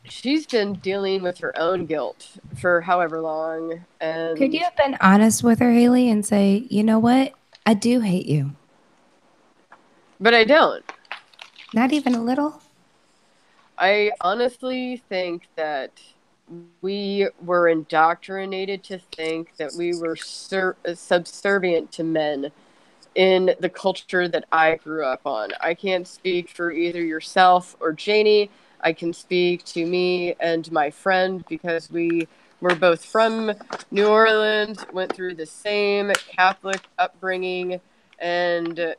she's been dealing with her own guilt for however long. And could you have been honest with her, Haley, and say, you know what? I do hate you. But I don't. Not even a little? I honestly think that we were indoctrinated to think that we were subservient to men in the culture that I grew up on. I can't speak for either yourself or Janie. I can speak to me and my friend because we were both from New Orleans, went through the same Catholic upbringing, and,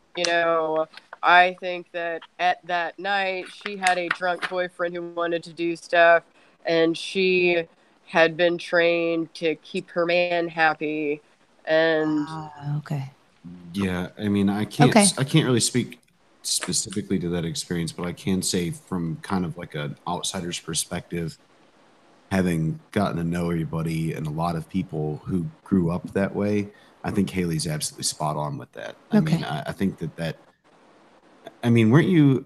I think that at that night she had a drunk boyfriend who wanted to do stuff, and she had been trained to keep her man happy. And okay. Yeah, I mean, I can't really speak specifically to that experience, but I can say from kind of like an outsider's perspective, having gotten to know everybody and a lot of people who grew up that way, I think Haley's absolutely spot on with that. I mean, I think that I mean, weren't you,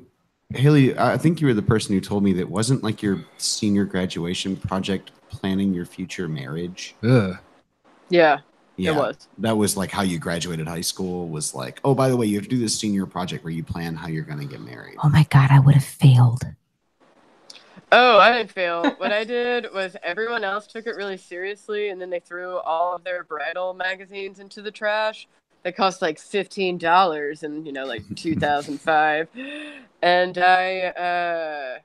Haley, I think you were the person who told me that wasn't like your senior graduation project planning your future marriage. Ugh. Yeah. Yeah, it was. That was like how you graduated high school, was like, oh, by the way, you have to do this senior project where you plan how you're going to get married. Oh my God, I would have failed. Oh, I didn't fail. What I did was everyone else took it really seriously, and then they threw all of their bridal magazines into the trash. They cost like $15 in, like 2005. And I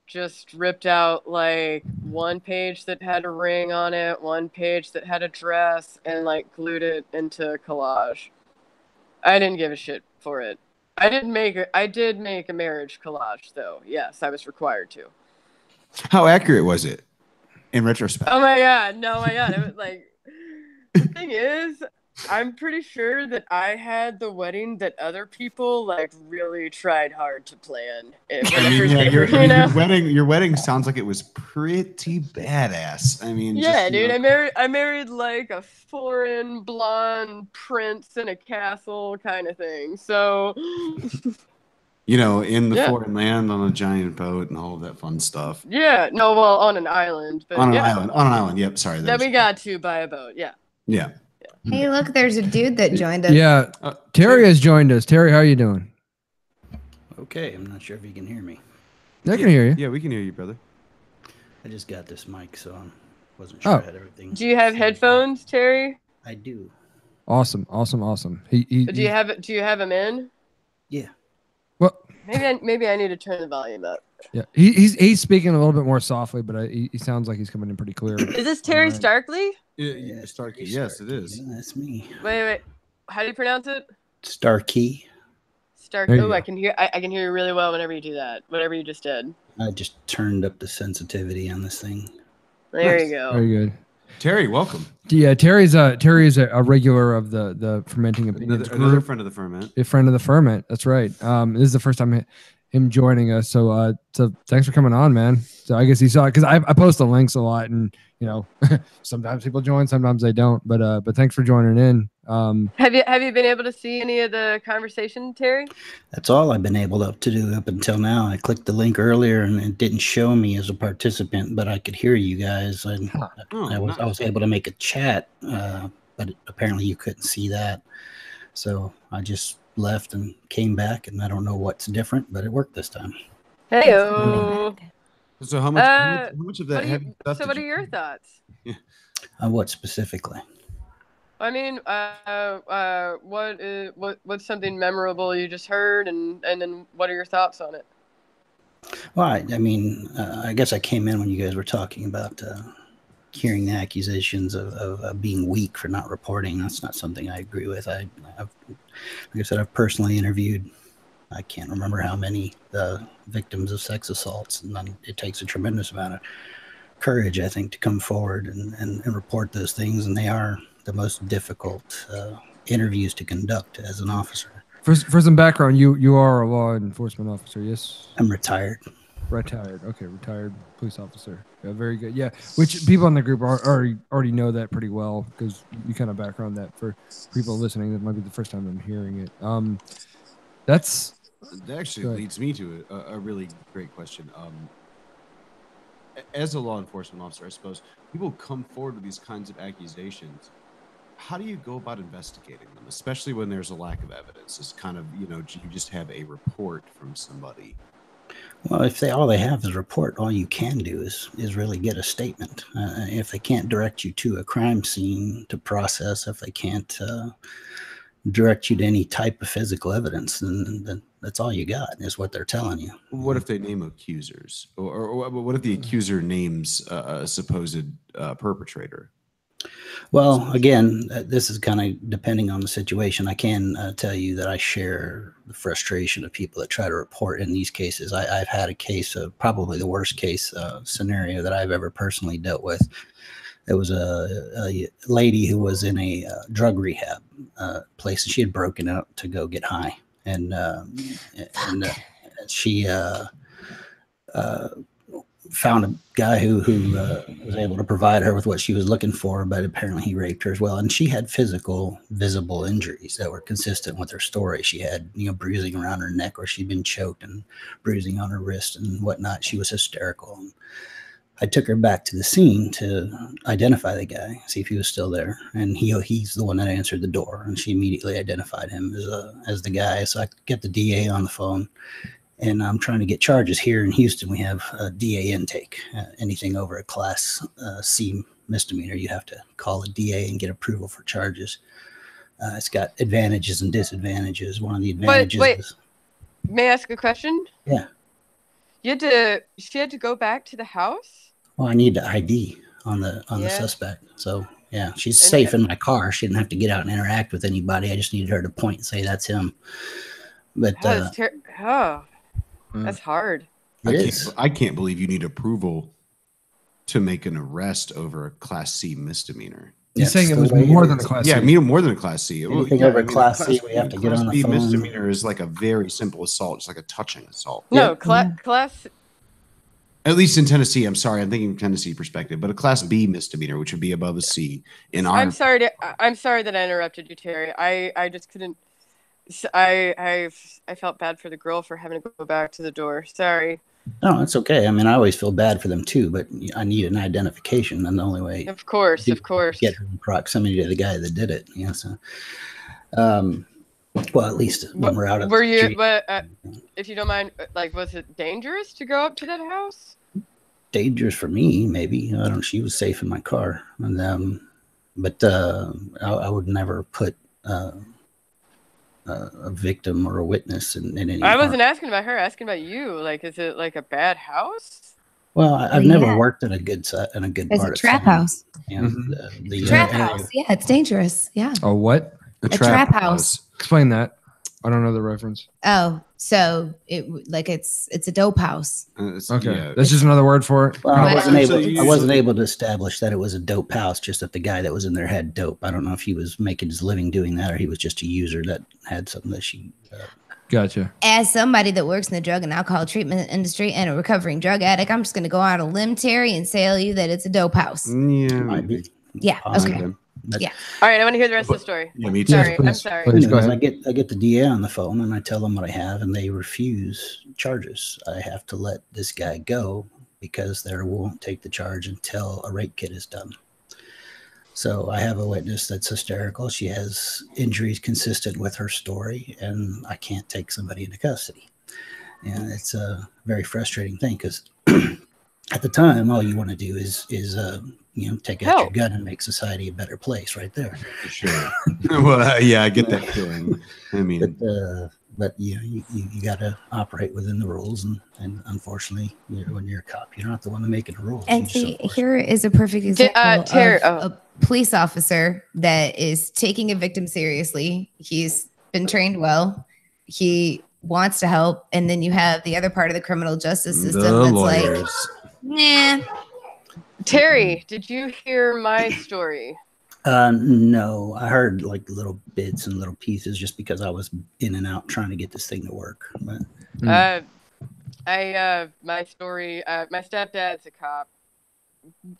just ripped out like one page that had a ring on it, one page that had a dress, and like glued it into collage. I didn't give a shit for it. I did make a marriage collage though. Yes, I was required to. How accurate was it in retrospect? Oh my God. No, my God. It was like, the thing is, I'm pretty sure that I had the wedding that other people like really tried hard to plan. I mean, yeah, your wedding sounds like it was pretty badass. I mean, yeah, dude, I married like a foreign blonde prince in a castle kind of thing. So, in the foreign land on a giant boat and all of that fun stuff. Yeah, no, well, on an island. But on an island. Yep, sorry. Then we got to by a boat. Yeah. Yeah. Hey, look, there's a dude that joined us. Yeah, Terry has joined us. Terry, how are you doing? Okay, I'm not sure if you can hear me. I can hear you. Yeah, we can hear you, brother. I just got this mic, so I wasn't sure I had everything. Do you have headphones, Terry? I do. Awesome. Do you have them in? Yeah. Well, maybe I need to turn the volume up. Yeah, he's speaking a little bit more softly, but he sounds like he's coming in pretty clear. Is this Terry Starkey? Yeah, Starkey. Yes, it is. Yeah, that's me. Wait. How do you pronounce it? Starkey. Starkey. Oh, I can hear you really well whenever you do that. Whatever you just did. I just turned up the sensitivity on this thing. There you go. Very good. Terry, welcome. Yeah, Terry's a regular of the fermenting opinions. Another friend of the ferment. A friend of the ferment. That's right. This is the first time him joining us. So thanks for coming on, man. So I guess he saw it because I post the links a lot, and sometimes people join, sometimes they don't. But thanks for joining in. Have you been able to see any of the conversation, Terry? That's all I've been able to do up until now. I clicked the link earlier and it didn't show me as a participant, but I could hear you guys. I was able to make a chat, but apparently you couldn't see that. So I just left and came back, and I don't know what's different, but it worked this time. Hey-o. So how much of that heavy stuff? So what are your thoughts? Yeah. What specifically? I mean, what's something memorable you just heard, and then what are your thoughts on it? Well, I guess I came in when you guys were talking about hearing the accusations of being weak for not reporting. That's not something I agree with. Like I said, I've personally interviewed, I can't remember how many victims of sex assaults, and it takes a tremendous amount of courage, I think, to come forward and report those things, and they are the most difficult interviews to conduct as an officer. For some background, you are a law enforcement officer, yes? I'm retired. Okay, retired police officer. Yeah, very good. Yeah, which people in the group already know that pretty well, because you kind of background that for people listening. That might be the first time I'm hearing it. That actually leads me to a really great question. As a law enforcement officer, I suppose people come forward with these kinds of accusations. How do you go about investigating them, especially when there's a lack of evidence? It's kind of, do you just have a report from somebody? Well, if all they have is a report, all you can do is really get a statement. If they can't direct you to a crime scene to process, if they can't direct you to any type of physical evidence, then that's all you got is what they're telling you. What if they name accusers, or what if the accuser names a supposed perpetrator? Well, again, this is kind of depending on the situation. I can tell you that I share the frustration of people that try to report in these cases. I've had a case of probably the worst case scenario that I've ever personally dealt with. There was a lady who was in a drug rehab place, and she had broken out to go get high, and she found a guy who was able to provide her with what she was looking for, but apparently he raped her as well. And she had physical, visible injuries that were consistent with her story. She had, bruising around her neck where she'd been choked, and bruising on her wrist and whatnot. She was hysterical. And I took her back to the scene to identify the guy, see if he was still there. And he's the one that answered the door, and she immediately identified him as the guy. So I get the DA on the phone. And I'm trying to get charges here in Houston. We have a DA intake. Anything over a class C misdemeanor, you have to call a DA and get approval for charges. It's got advantages and disadvantages. One of the advantages is... May I ask a question? Yeah. She had to go back to the house? Well, I need the ID on the suspect. So, yeah, she's safe in my car. She didn't have to get out and interact with anybody. I just needed her to point and say, that's him. But that's hard. I can't believe you need approval to make an arrest over a Class C misdemeanor. He's saying it was more than a Class C. Yeah, more than a Class C. Anything over Class C, we have to get on the phone. Misdemeanor is like a very simple assault. It's like a touching assault. No, Class... At least in Tennessee, I'm sorry, I'm thinking Tennessee perspective, but a Class B misdemeanor, which would be above a C. I'm sorry that I interrupted you, Terry. I just couldn't... I felt bad for the girl for having to go back to the door. Sorry. No, it's okay. I mean, I always feel bad for them too, but I need an identification, and the only way, of course, get in proximity to the guy that did it. So, well, at least when we're out of. Were you? But if you don't mind, was it dangerous to go up to that house? Dangerous for me, maybe. I don't. She was safe in my car, and but I would never put. A victim or a witness in any. I wasn't asking about her. Asking about you. Is it like a bad house? Well, I've never worked in a good part. It's a trap house. The trap house. Yeah, it's dangerous. Yeah. Oh, what? A trap house. Explain that. I don't know the reference. Oh, so it's a dope house. Okay, yeah. That's just another word for it. Well, I wasn't able to establish that it was a dope house. Just that the guy that was in there had dope. I don't know if he was making his living doing that, or he was just a user that had something that she Gotcha. As somebody that works in the drug and alcohol treatment industry and a recovering drug addict, I'm just going to go out on a limb, Terry, and tell you that it's a dope house. Yeah, Might be. maybe. Yeah. Possibly. Okay. But, Yeah. All right, I want to hear the rest of the story. Yeah, me too. Sorry, I'm Please, sorry. please. Go anyways, ahead. I get the DA on the phone and I tell them what I have, and they refuse charges. I have to let this guy go because they won't take the charge until a rape kit is done. So I have a witness that's hysterical. She has injuries consistent with her story, and I can't take somebody into custody. And it's a very frustrating thing because at the time, all you want to do is take out your Help. gun and make society a better place right there. Sure. Well, yeah, I get that feeling. I mean, But you got to operate within the rules, and unfortunately, when you're a cop, you're not the one making the rules. And You just see, enforce here is a perfect example Terry- of a police officer that is taking a victim seriously. He's been trained well. He wants to help. And then you have the other part of the criminal justice system the that's lawyers. like, nah. Terry, did you hear my story? No, I heard like little bits and little pieces just because I was in and out trying to get this thing to work. But My story. My stepdad's a cop.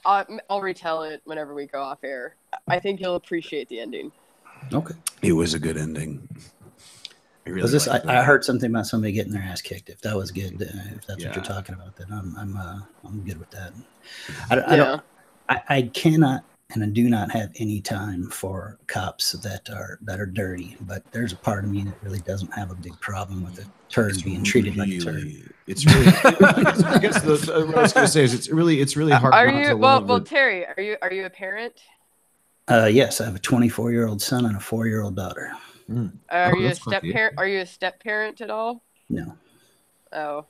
I'll retell it whenever we go off air. I think you'll appreciate the ending. okay. It was a good ending. I really Was this? liked I it. heard something about somebody getting their ass kicked. If that was good, if that's what you're Yeah. talking about, then I'm good with that. Yeah. I cannot and I do not have any time for cops that are dirty. But there's a part of me that really doesn't have a big problem with a turd being treated like a turd. It's really. I guess what I was going to say is it's really hard. Are not you to well? love Well, it. Terry, are you a parent? Yes, I have a 24-year-old son and a 4-year-old daughter. Are Oh, you a that's step lucky. parent? Are you a step parent at all? No. Oh,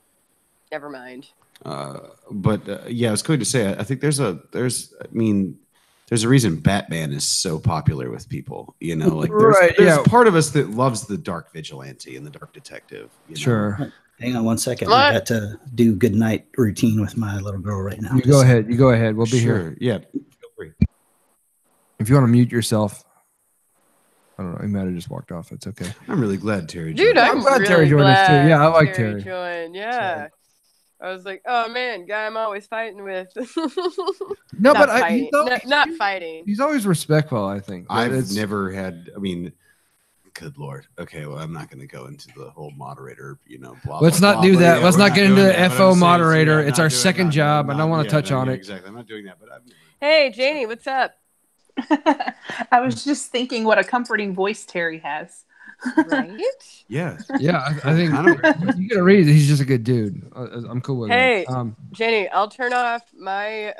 never mind. But yeah, I was going to say I think there's a reason Batman is so popular with people. Like there's part of us that loves the dark vigilante and the dark detective. Sure. Hang on one second. What? I got to do good night routine with my little girl right now. You go ahead. You go ahead. We'll be here. Sure. Yeah. Feel free. If you want to mute yourself. I don't know. He might have just walked off. It's okay. I'm really glad Terry. Dude, joined. I'm glad really Terry joined us too. glad Yeah, I like Terry. joined. Yeah. I was like, oh man, guy I'm always fighting with. No, Not but fighting. Not fighting. he's always respectful, I think. I've never had. Good Lord. Okay, well, I'm not going to go into the whole moderator. Blah. Let's blah, not blah, do but that. yeah, Let's we're not get into doing the that. But FO I'm saying, moderator. yeah, It's not our doing second that. job. I don't want to Yeah, touch on it. Exactly. I'm not doing that. But Hey, Janie, what's up? I was just thinking what a comforting voice Terry has. Right? yeah. Yeah, I think I don't- you gotta read. He's just a good dude. I'm cool with Hey. it. Janie, I'll turn off my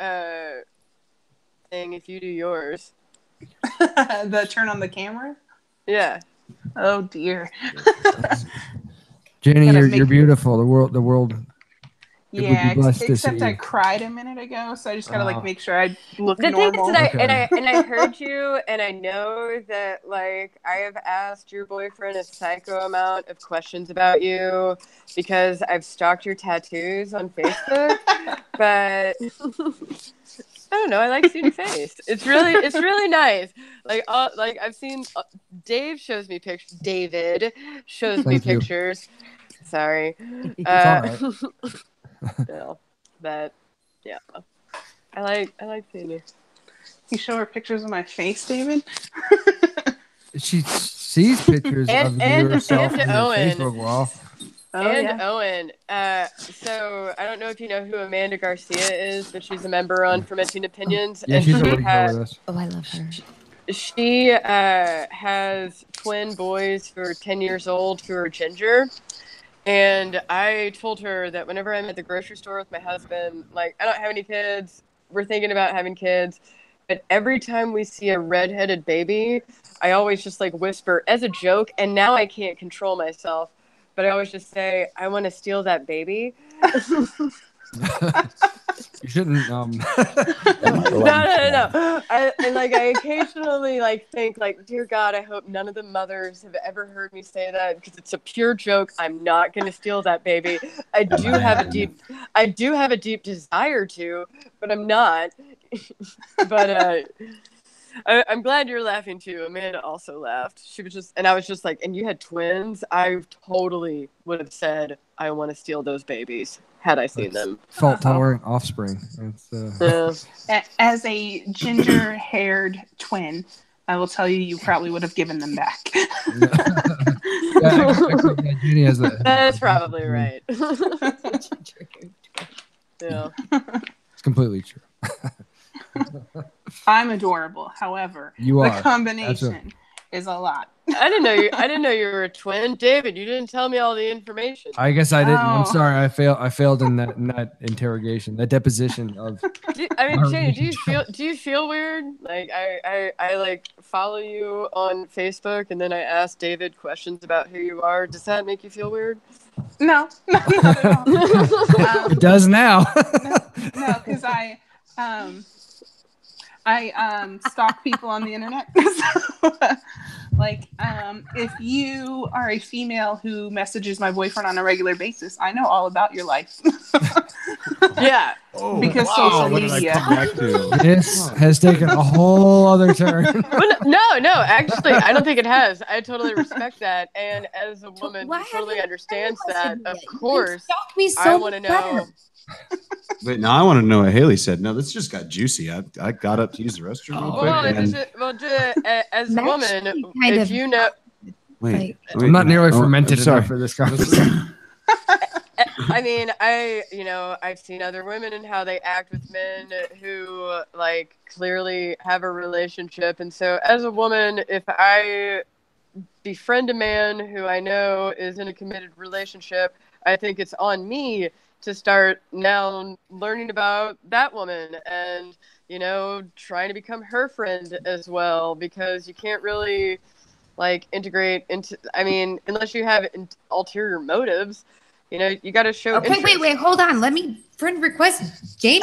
thing if you do yours. The turn on the camera? Yeah. Oh dear. Jenny, Gotta you're make- beautiful. The world. It would be Yeah, blessed to except see I you. cried a minute ago, so I just gotta Oh. make sure I look The normal. thing is that Okay. I heard you, and I know that I have asked your boyfriend a psycho amount of questions about you because I've stalked your tattoos on Facebook, but I don't know. I like seeing your face. It's really nice. I've seen David shows me pictures. Thank you. Pictures. Sorry. It's all right. Still, but yeah, I like seeing you. You show her pictures of my face, David? She sees pictures of yourself and on your Owen. Facebook wall. Oh, and yeah. Owen. So I don't know if you know who Amanda Garcia is, but she's a member on Fermenting Opinions. Yeah, and she's a she regular with us. Oh, I love her. She has twin boys who are 10 years old who are ginger. And I told her that whenever I'm at the grocery store with my husband, I don't have any kids. We're thinking about having kids. But every time we see a redheaded baby, I always just whisper as a joke. And now I can't control myself. But I always just say, I want to steal that baby. You shouldn't. No. I occasionally think dear God, I hope none of the mothers have ever heard me say that because it's a pure joke. I'm not going to steal that baby. I do have a deep desire to, but I'm not. But I'm glad you're laughing too. Amanda also laughed. She was just, and I was just like, and you had twins. I totally would have said, I want to steal those babies had I seen them. Fault tolerant offspring. It's, As a ginger-haired twin, I will tell you, you probably would have given them back. Jenny has That's probably right. Yeah. It's completely true. I'm adorable. However, the combination is a lot. I didn't know you were a twin, David. You didn't tell me all the information. I guess I didn't. I'm sorry. I failed in that interrogation, that deposition of. Jane, do you feel weird? Like I like follow you on Facebook, and then I ask David questions about who you are. Does that make you feel weird? No, not at all. It does now. No, because I stalk people on the internet. So, like, if you are a female who messages my boyfriend on a regular basis, I know all about your life. Yeah. Because social media. This has taken a whole other turn. No, actually, I don't think it has. I totally respect that. And as a woman who totally understands that, of course, I want to know. Wait, now I want to know what Haley said. No, this just got juicy. I got up to use the restroom real quick. As a woman, if you know... Wait, I'm not nearly fermented sorry enough for this conversation. I mean, I've seen other women and how they act with men who, like, clearly have a relationship. And so as a woman, if I befriend a man who I know is in a committed relationship, I think it's on me to start now learning about that woman and, trying to become her friend as well, because you can't really, like, integrate into, unless you have ulterior motives, you got to show interest. Wait, hold on. Let me friend request Jamie.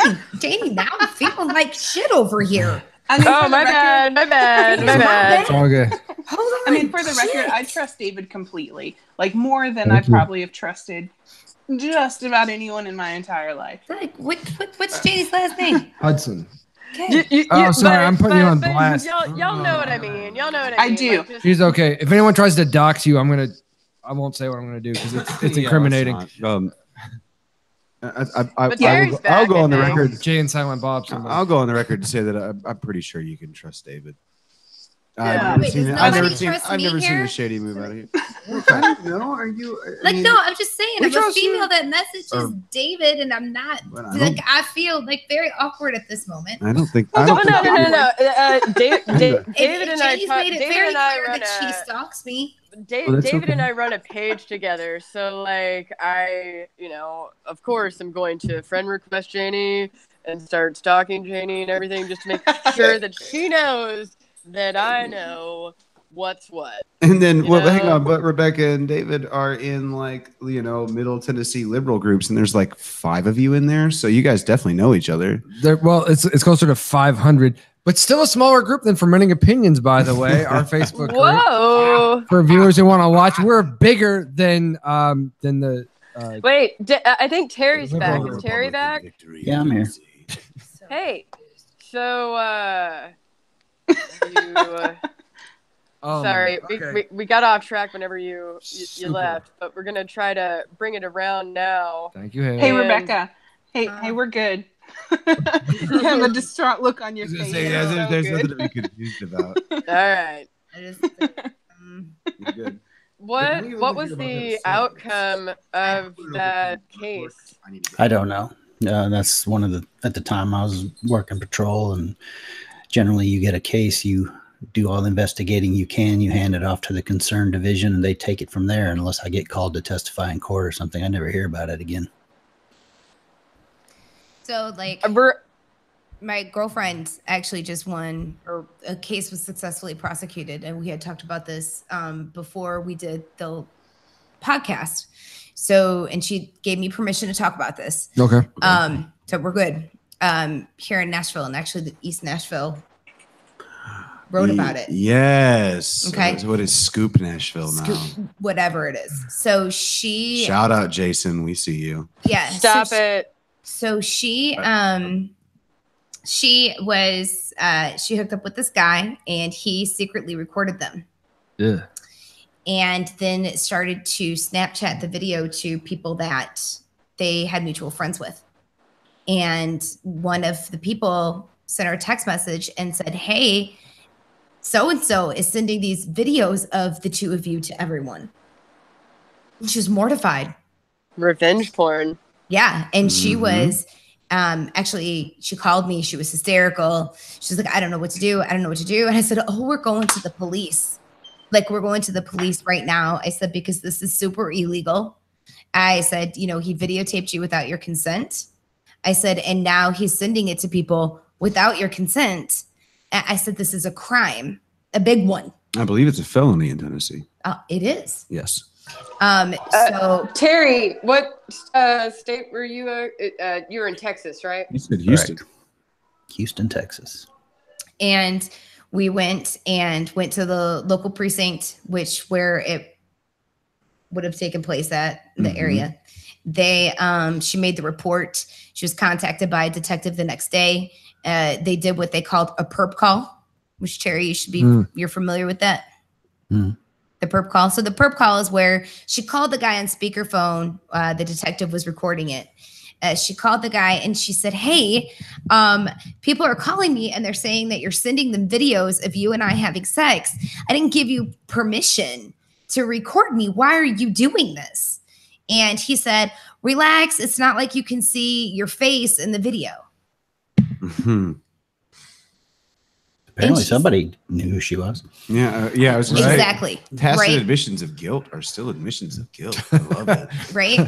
Now I'm feeling like shit over here. My bad. It's all good. Hold on. For the record, I trust David completely. Like, more than I probably have trusted just about anyone in my entire life. Like, what's Jamie's last name? Hudson. Okay. Sorry, I'm putting you on blast. Y'all know what I mean. I do. Like, She's okay. If anyone tries to dox you, I won't say what I'm gonna do because it's incriminating. I'll go on the record. Jay and Silent Bob. I'll go on the record to say that I'm pretty sure you can trust David. Yeah. I've never seen a shady move out of you. I don't know. Are you? No, I'm just saying. I'm a female that messages David, and I'm not. I feel like very awkward at this moment. No. David and I made it very clear that she stalks me. David and I run a page together, so like of course I'm going to friend request Janie and start stalking Janie and everything just to make sure that she knows that I know what's what. And then, hang on, but Rebecca and David are in Middle Tennessee liberal groups, and there's like 5 of you in there, so you guys definitely know each other. It's closer to 500. But still a smaller group than Fermenting Opinions, by the way. Our Facebook group. For viewers who want to watch, we're bigger than the. Wait, I think Terry's back. Is Terry back? Yeah, I'm here. Hey, so sorry, okay. we got off track whenever you left, but we're gonna try to bring it around now. Thank you, Haley. Hey, Rebecca. Hey, we're good. You have a distraught look on your face. There's nothing to be confused about. All right. You're good. What was the outcome of that case? I don't know. That's one of at the time I was working patrol, and generally you get a case, you do all the investigating you can, you hand it off to the concerned division, and they take it from there unless I get called to testify in court or something. I never hear about it again. So, like, my girlfriend actually just won, or a case was successfully prosecuted, and we had talked about this before we did the podcast. So, and she gave me permission to talk about this. Okay. So we're good. Here in Nashville, and actually the East Nashville wrote about it. Yes. Okay. So what is Scoop Nashville now? Whatever it is. So she. Shout out, Jason. We see you. Yeah. Stop it. So she She was she hooked up with this guy, and he secretly recorded them. Yeah. And then it started to Snapchat the video to people that they had mutual friends with. And one of the people sent her a text message and said, hey, so-and-so is sending these videos of the two of you to everyone. And she was mortified. Revenge porn. Yeah. And she was, actually, she called me. She was hysterical. She was like, I don't know what to do. I don't know what to do. And I said, oh, we're going to the police. Like, we're going to the police right now. I said, because this is super illegal. I said, you know, he videotaped you without your consent. I said, and now he's sending it to people without your consent. I said, this is a crime, a big one. I believe it's a felony in Tennessee. It is. Yes. So Terry, what state were you? You were in Texas, right? You said Houston. Correct. Houston, Texas. And we went to the local precinct, where it would have taken place at the area. She made the report. She was contacted by a detective the next day. They did what they called a perp call, which Terry, you should be, you're familiar with that. The perp call. So the perp call is where she called the guy on speakerphone. The detective was recording it. She called the guy and she said, hey, people are calling me and they're saying that you're sending them videos of you and I having sex. I didn't give you permission to record me. Why are you doing this? And he said, relax. It's not like you can see your face in the video. Apparently somebody knew who she was. Yeah. I was just exactly. Tacit admissions of guilt are still admissions of guilt. I love it. Right.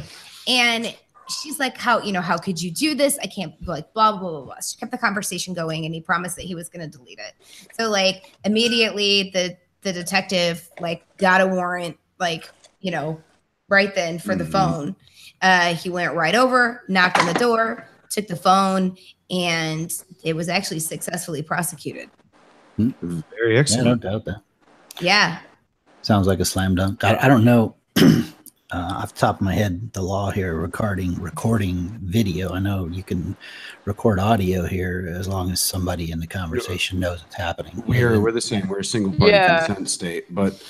And she's like, how could you do this? I can't, like, blah, blah, blah, blah. She kept the conversation going and he promised that he was going to delete it. So, like, immediately the detective, like, got a warrant, like, you know, right then for the phone. He went right over, knocked on the door, took the phone, and it was actually successfully prosecuted. Very excellent. Yeah, I don't doubt that. Yeah. Sounds like a slam dunk. I don't know off the top of my head the law here regarding recording video. I know you can record audio here as long as somebody in the conversation knows it's happening. We're the same. We're a single party consent state, but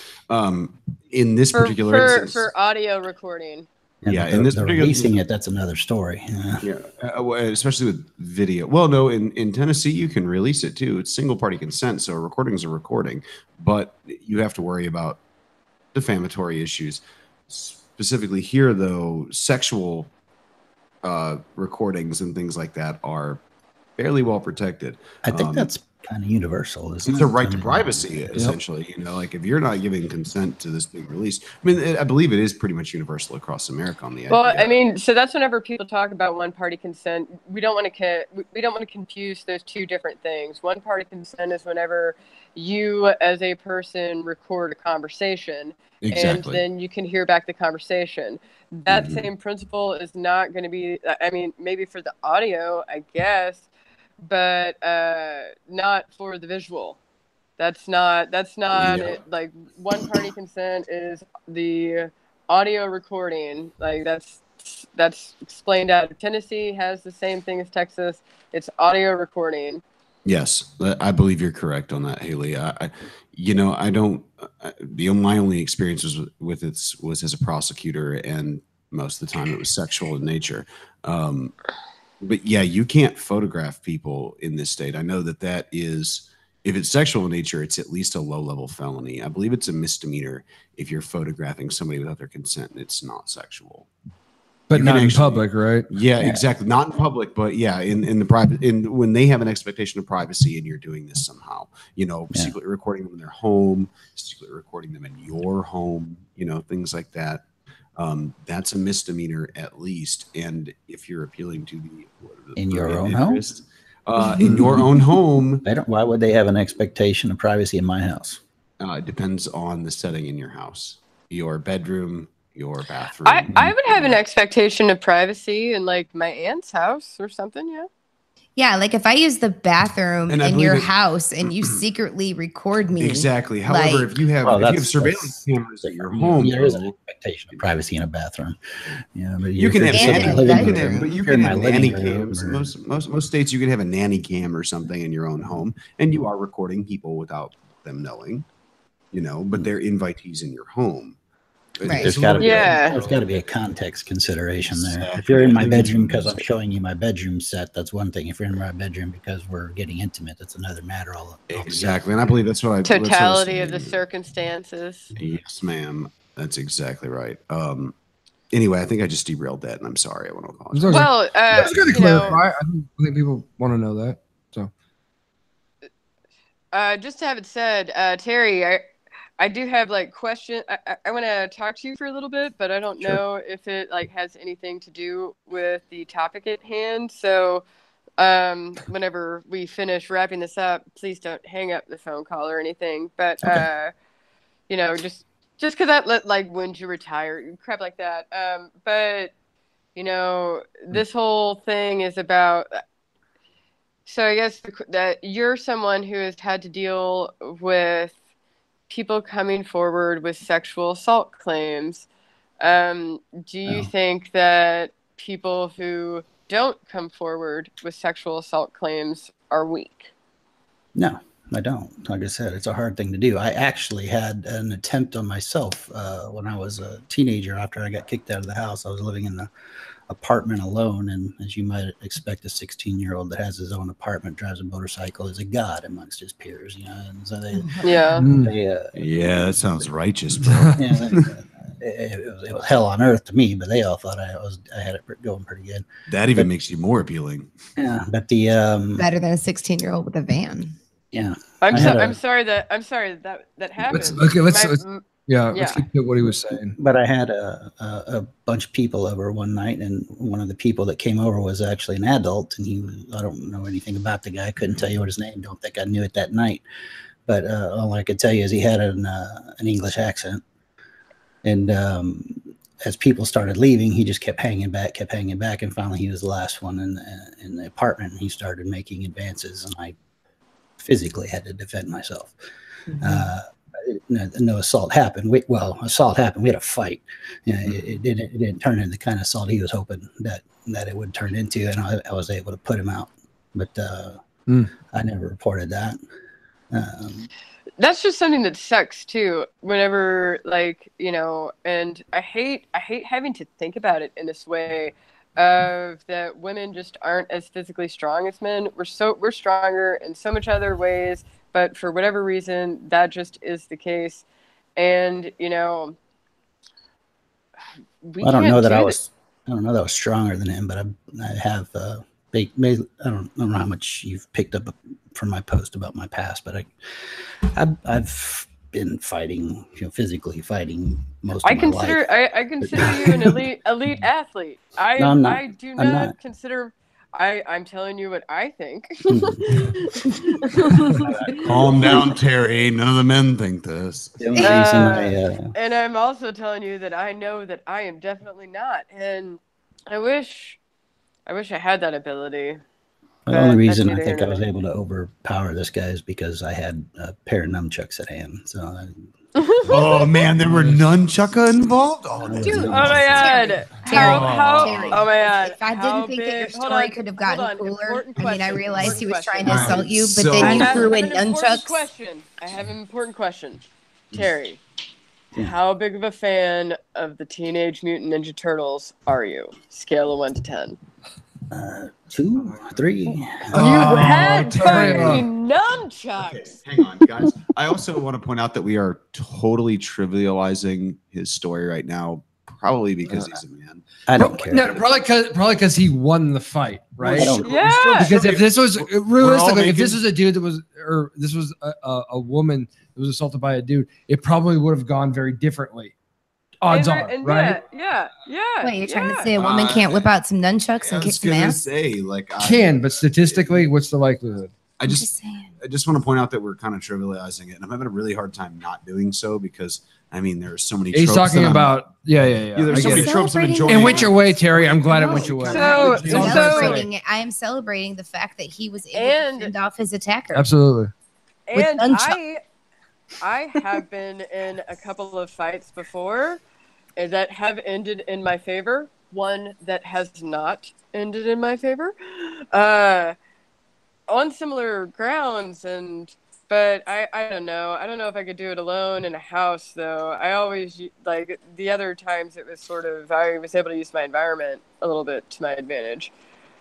in this particular instance, for audio recording. In this particular releasing it, that's another story. Especially with video. Well, no, in Tennessee you can release it too. It's single party consent, so a recording is a recording, but you have to worry about defamatory issues. Specifically here, though, sexual recordings and things like that are fairly well protected. I think that's kind of universal, isn't it? It's a right to privacy, essentially. You know, like if you're not giving consent to this being released, I mean, I believe it is pretty much universal across America on the idea. Well, I mean, so that's whenever people talk about one-party consent, we don't want to confuse those two different things. One-party consent is whenever you, as a person, record a conversation, and then you can hear back the conversation. That same principle is not going to be. I mean, maybe for the audio, I guess, but not for the visual. That's not it. Like, one party consent is the audio recording. Like, that's explained out. Tennessee has the same thing as Texas. It's audio recording. Yes, I believe you're correct on that, Haley. I don't. My only experience with it was as a prosecutor, and most of the time it was sexual in nature. But yeah, you can't photograph people in this state. I know that is, if it's sexual in nature, it's at least a low-level felony. I believe it's a misdemeanor if you're photographing somebody without their consent and it's not sexual. But not in public, right? Yeah, exactly. Not in public, but yeah, in the private, when they have an expectation of privacy and you're doing this somehow, secretly recording them in their home, secretly recording them in your home, things like that. That's a misdemeanor at least. And if you're appealing to in your own home, in your own home, why would they have an expectation of privacy in my house? It depends on the setting in your house, your bedroom, your bathroom. I would have an expectation of privacy in, like, my aunt's house or something. Yeah, like if I use the bathroom And I in believe your it- house and you secretly record me. Exactly. However, like- if you have surveillance cameras at your home, there is an though, expectation of privacy in a bathroom. Yeah, but you can have if you're in my nanny- living you can room, but you if you're can in have my nanny living room cams. or- Most states, you can have a nanny cam or something in your own home, and you are recording people without them knowing, but they're invitees in your home. Right. There's got to be Yeah. there's got to be a context consideration there. Exactly. If you're in my I think bedroom it's- because I'm showing you my bedroom set, that's one thing. If you're in my bedroom because we're getting intimate, that's another matter. Exactly, and I believe that's what I Totality of the saying. circumstances. Yes, ma'am. That's exactly right. Anyway, I think I just derailed that, and I'm sorry. I want to apologize. Okay. Well, That's good to you know, clarify. I think people want to know that. So just to have it said, Terry, I do have like question. I want to talk to you for a little bit, but I don't Sure. know if it like has anything to do with the topic at hand. So, whenever we finish wrapping this up, please don't hang up the phone call or anything. But Okay. just because that like when to retire, crap like that. But this whole thing is about. So I guess that you're someone who has had to deal with people coming forward with sexual assault claims. Do you think that people who don't come forward with sexual assault claims are weak? No, I don't. Like I said, it's a hard thing to do. I actually had an attempt on myself when I was a teenager. After I got kicked out of the house, I was living in the apartment alone, and as you might expect, a 16-year-old that has his own apartment, drives a motorcycle, is a god amongst his peers. And so they Yeah, that sounds righteous, bro. it was hell on earth to me, but they all thought I had it going pretty good. That even makes you more appealing. Yeah, but the better than a 16-year-old with a van. yeah, I'm sorry that happened. Let's keep to what he was saying. But I had a bunch of people over one night, and one of the people that came over was actually an adult, and I don't know anything about the guy. I couldn't tell you what his name. Don't think I knew it that night. But all I could tell you is he had an English accent. And as people started leaving, he just kept hanging back. And finally, he was the last one in the apartment. And he started making advances, and I physically had to defend myself. No assault happened. Assault happened. We had a fight. It didn't turn into the kind of assault he was hoping that it would turn into, and I was able to put him out. But I never reported that. That's just something that sucks too. Whenever and I hate having to think about it in this way of that women just aren't as physically strong as men. We're stronger in so much other ways, but for whatever reason, that just is the case. And I don't know that I was stronger than him, but I have. I don't know how much you've picked up from my post about my past, but I've been fighting, physically fighting most of my life. I consider you an elite athlete. I'm telling you what I think. Calm down, Terry. None of the men think this. And I'm also telling you that I know that I am definitely not. And I wish I had that ability. The only reason I think I was able to overpower this guy is because I had a pair of nunchucks at hand. So oh man, there were nunchucka involved. Oh, dude! Oh my god! Terry, oh my god! If I didn't think that your story could have gotten cooler, I realized he was trying to insult you, but then you threw in nunchucks. I have an important question, Terry. How big of a fan of the Teenage Mutant Ninja Turtles are you? Scale of 1 to 10. 2, 3. You had fucking nunchucks. Okay, hang on, guys. I also want to point out that we are totally trivializing his story right now, probably because he's a man. I don't care. No, probably because he won the fight, right? Yeah. Because if this was realistically, if this was a dude that was, or this was a woman that was assaulted by a dude, it probably would have gone very differently. Odds are, right? Yeah. Wait, you're trying to say a woman can't whip out some nunchucks and kick some ass? But statistically, what's the likelihood? I just want to point out that we're kind of trivializing it, and I'm having a really hard time not doing so because, I mean, there are so many. He's talking about Yeah. There's I so get many it. tropes I'm Celebrating enjoying. It went your way, Terry. I'm glad it went your way. I am celebrating the fact that he was able to fend off his attacker. Absolutely. And I have been in a couple of fights before that have ended in my favor. One that has not ended in my favor, on similar grounds. But I don't know. I don't know if I could do it alone in a house, though. I always, like, the other times it was sort of, I was able to use my environment a little bit to my advantage.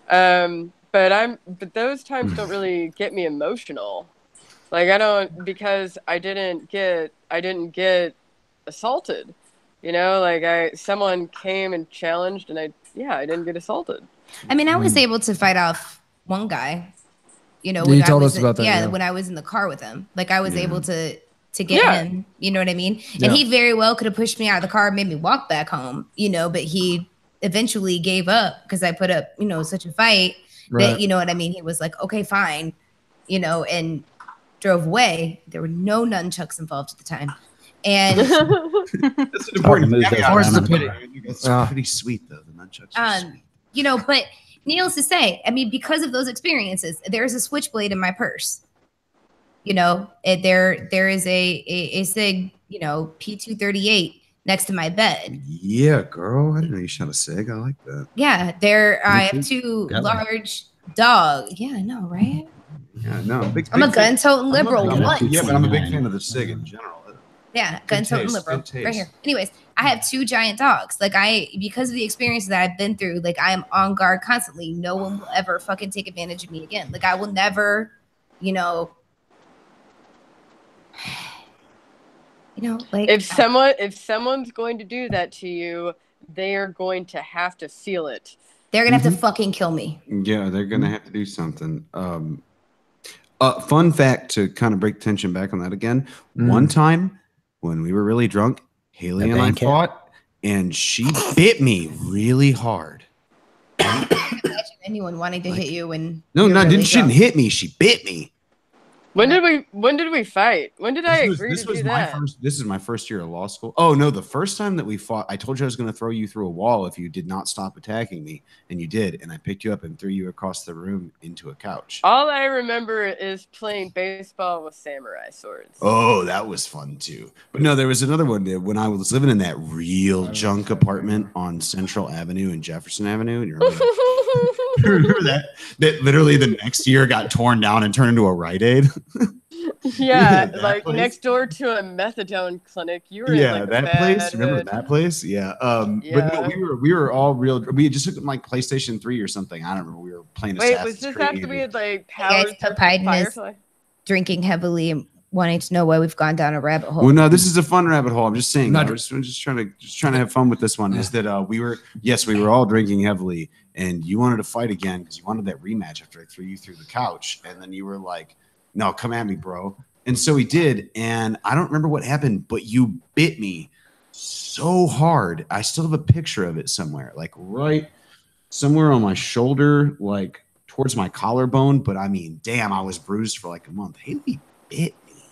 But those times don't really get me emotional. Like, I don't, because I didn't get assaulted. You know, like someone came and challenged, and I didn't get assaulted. I mean, I was able to fight off one guy. You know, you told us about that. Yeah, when I was in the car with him, like I was able to get him. You know what I mean? And he very well could have pushed me out of the car, and made me walk back home. You know, but he eventually gave up because I put up, such a fight that, you know what I mean? He was like, okay, fine, and drove away. There were no nunchucks involved at the time. And that's an important move. That's pretty sweet, though. The nunchucks. But needless to say, I mean, because of those experiences, there's a switchblade in my purse. There is a SIG, P238 next to my bed. Yeah, girl. I didn't know you shot a SIG. I like that. Yeah, I have two large dogs. Yeah, I know, right? Yeah, no. I'm a gun-toting liberal. What? Yeah, but I'm a big fan of the SIG in general. Yeah, gun-toting liberal. Right here. Anyways, I have two giant dogs. Like because of the experiences that I've been through, like I am on guard constantly. No one will ever fucking take advantage of me again. Like I will never, like if someone's going to do that to you, they are going to have to feel it. They're gonna have to fucking kill me. Yeah, they're gonna have to do something. Fun fact to kind of break tension back on that again. One time when we were really drunk, Haley and I fought, and she bit me really hard. Imagine anyone wanting to hit you and she didn't hit me. She bit me. When did we fight? When did I agree to do that? This is my first year of law school. Oh no, the first time that we fought, I told you I was going to throw you through a wall if you did not stop attacking me, and you did, and I picked you up and threw you across the room into a couch. All I remember is playing baseball with samurai swords. Oh, that was fun too. But no, there was another one when I was living in that real junk apartment on Central Avenue and Jefferson Avenue, and you remember that? That literally the next year got torn down and turned into a Rite Aid. Yeah, like place? Next door to a methadone clinic. You were in like that place. Remember that place? Yeah. But no, we were all real. We had just took like PlayStation 3 or something. I don't remember. We were playing. Wait, was this after we had like powered Firefly? Drinking heavily and wanting to know why we've gone down a rabbit hole. Well, no, this is a fun rabbit hole. I'm just saying. I'm just trying to have fun with this one. Is that we were all drinking heavily, and you wanted to fight again because you wanted that rematch after I threw you through the couch, and then you were like, no, come at me, bro. And so he did. And I don't remember what happened, but you bit me so hard. I still have a picture of it somewhere, like right somewhere on my shoulder, like towards my collarbone. But I mean, damn, I was bruised for like a month. Haley bit me.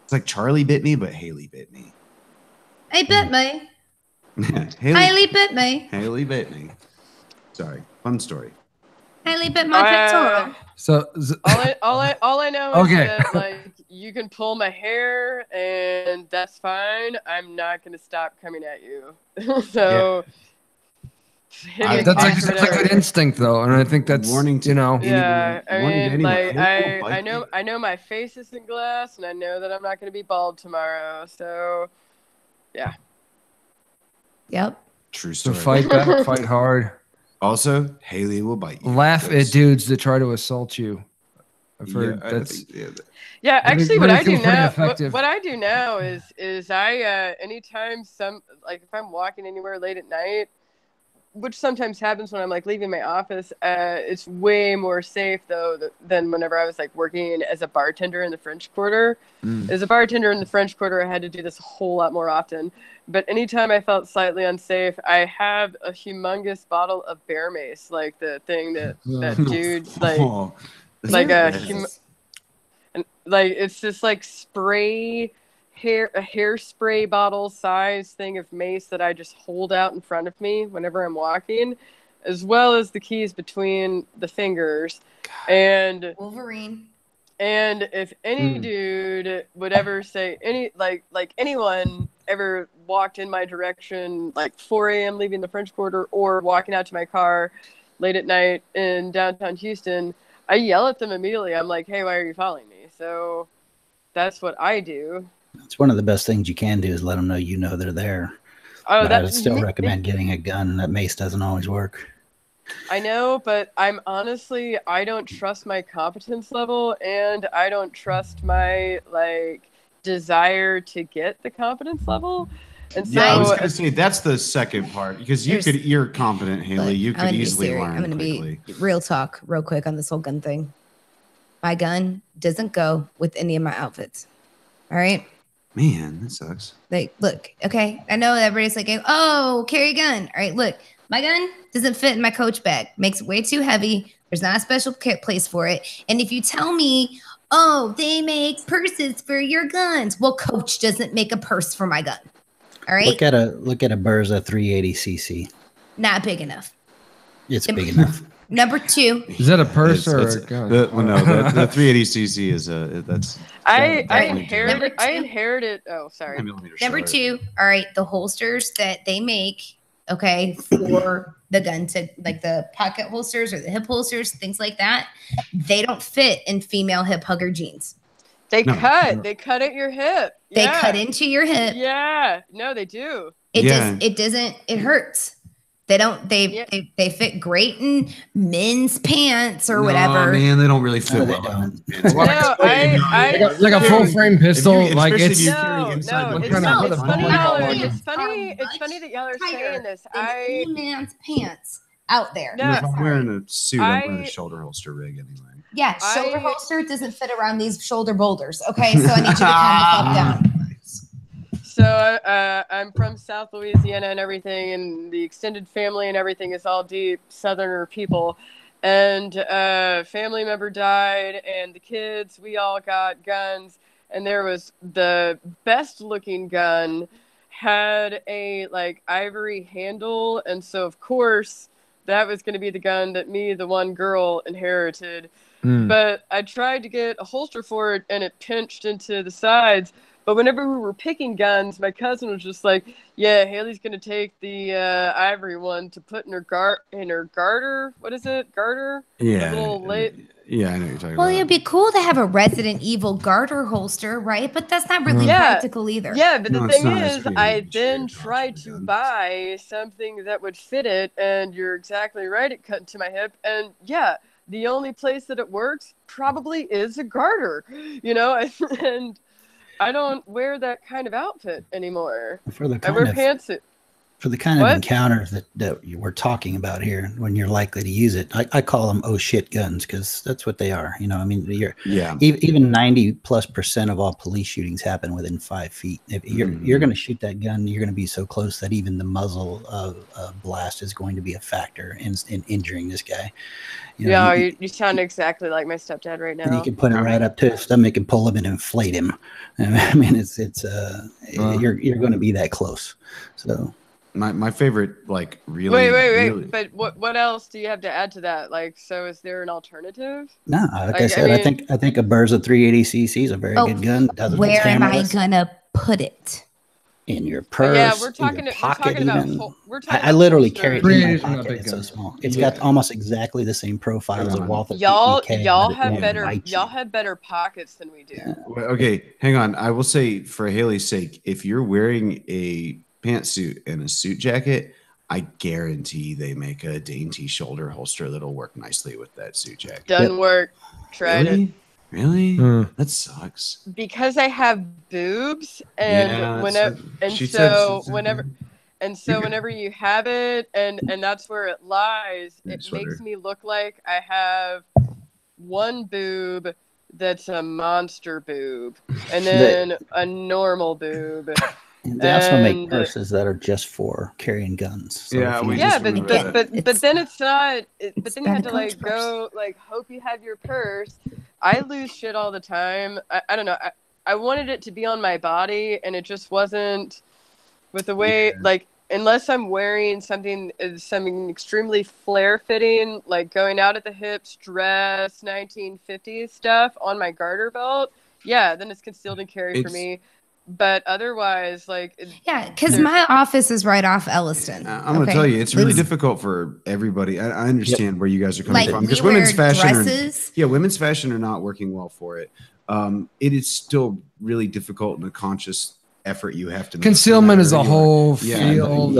It's like Charlie bit me, but Haley bit me. Hey, bit me. Haley bit me. Haley bit me. Sorry. Fun story. Haley bit my pectoral. So all I know is that like you can pull my hair and that's fine. I'm not gonna stop coming at you. So that's a good instinct though, and I think that's warning to Yeah, I mean, like I know my face isn't glass, and I know that I'm not gonna be bald tomorrow. So yeah. Yep. True story. So fight back, fight hard. Also, Haley will bite you. Laugh at dudes that try to assault you. I've heard yeah, actually, what I do now is I anytime if I'm walking anywhere late at night, which sometimes happens when I'm like leaving my office, it's way more safe though than whenever I was like working as a bartender in the French Quarter. As a bartender in the French Quarter, I had to do this a whole lot more often. But anytime I felt slightly unsafe, I have a humongous bottle of bear mace, like the thing that dude like it's this like spray hairspray bottle size thing of mace that I just hold out in front of me whenever I'm walking, as well as the keys between the fingers. And Wolverine. And if any dude would ever say anyone ever walked in my direction, like 4 a.m. leaving the French Quarter or walking out to my car late at night in downtown Houston, I yell at them immediately. I'm like, hey, why are you following me? So that's what I do. It's one of the best things you can do is let them know you know they're there. Oh, but I would still recommend getting a gun. That mace doesn't always work. I know, but I don't trust my competence level, and I don't trust my desire to get the competence level. And so I was going to say that's the second part, because you're competent, Haley. You could easily learn. I'm going to be real talk real quick on this whole gun thing. My gun doesn't go with any of my outfits. All right. Man, that sucks. Look, okay. I know everybody's like, oh, carry a gun. All right, look. My gun doesn't fit in my Coach bag. Makes it way too heavy. There's not a special place for it. And if you tell me, oh, they make purses for your guns. Well, Coach doesn't make a purse for my gun. All right. Look at a Berza 380cc. Not big enough. It's big enough. Number 2. Is that a purse or a gun? The 380cc is that's. I inherited. Oh, sorry. Number 2. All right, the holsters that they make. Okay, for the gun, to like the pocket holsters or the hip holsters, things like that, they don't fit in female hip hugger jeans. They cut at your hip. They cut into your hip. Yeah, no, they do. It hurts. They don't. They fit great in men's pants or whatever. Man, they don't really fit well. Like a full frame pistol. It's funny that y'all are saying this. Man's pants out there. No, if I'm wearing a suit, I'm wearing a shoulder holster rig anyway. Yeah, shoulder holster doesn't fit around these shoulder boulders. Okay, so I need you to calm the fuck down. So I'm from South Louisiana and everything, and the extended family and everything is all deep Southerner people. And a family member died, and the kids, we all got guns. And there was the best looking gun had a ivory handle, and so of course that was going to be the gun that me, the one girl, inherited. But I tried to get a holster for it, and it pinched into the sides. But whenever we were picking guns, my cousin was just like, yeah, Haley's going to take the ivory one to put in her garter. What is it? Garter? Yeah. Yeah, I know what you're talking about. Well, it'd be cool to have a Resident Evil garter holster, right? But that's not really practical either. Yeah, but the thing is, I then tried to buy something that would fit it, and you're exactly right, it cut into my hip. And yeah, the only place that it works probably is a garter, and I don't wear that kind of outfit anymore. I wear pantsuit. For the kind of encounter that we're talking about here, when you're likely to use it, I call them oh shit guns, because that's what they are. Even 90+% of all police shootings happen within 5 feet. If you're going to shoot that gun, you're going to be so close that even the muzzle of blast is going to be a factor in injuring this guy. You sound exactly like my stepdad right now. You can put him right up to his stomach and pull him and inflate him. I mean, you're going to be that close. So. My favorite, really. Wait. But what else do you have to add to that? So is there an alternative? No, I said, I think a Berza 380cc is a very good gun. Where am I gonna put it? In your purse. Yeah, we're talking about. I literally carry it in my pocket. It's so small. It's got almost exactly the same profile as a Walther. Y'all have better pockets than we do. Yeah. Okay, hang on. I will say, for Haley's sake, if you're wearing a pantsuit and a suit jacket, I guarantee they make a dainty shoulder holster that'll work nicely with that suit jacket. Doesn't work. Tried it. Really? That sucks. Because I have boobs, and whenever you have it, and that's where it lies, it makes me look like I have one boob that's a monster boob, and then a normal boob. They also make purses that are just for carrying guns. So but then it's not. But then you have to go hope you have your purse. I lose shit all the time. I don't know. I wanted it to be on my body, and it just wasn't with the way, like, unless I'm wearing something extremely flare-fitting, like going out at the hips, dress, 1950s stuff on my garter belt, yeah, then it's concealed and carry for me. But otherwise, like... Yeah, because my office is right off Elliston. I'm going to tell you, it's really difficult for everybody. I understand where you guys are coming from. Because women's fashion... women's fashion are not working well for it. It is still really difficult and a conscious effort you have to make. Concealment is a whole field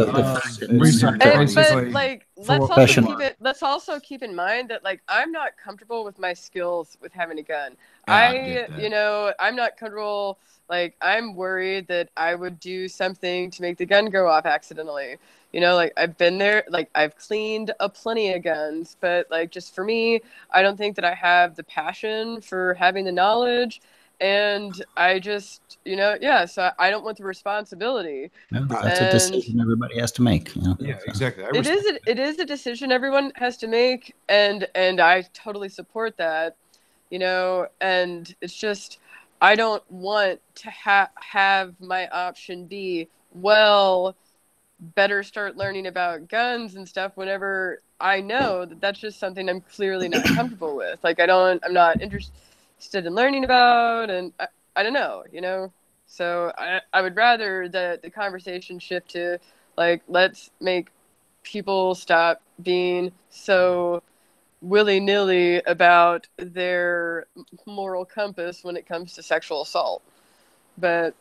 research. But like, let's also keep in mind that, like, I'm not comfortable with my skills with having a gun. I'm not comfortable. Like, I'm worried that I would do something to make the gun go off accidentally. You know, like, I've been there, like, I've cleaned a plenty of guns, but, like, just for me, I don't think that I have the passion for having the knowledge. And I just, so I don't want the responsibility. No, that's a decision everybody has to make. Yeah, exactly. It is a decision everyone has to make, and I totally support that, and it's just, I don't want to have my option be, well, better start learning about guns and stuff whenever I know that that's just something I'm clearly not comfortable with. Like, I'm not interested in learning about, and I don't know, so I would rather that the conversation shift to, like, let's make people stop being so willy-nilly about their moral compass when it comes to sexual assault. But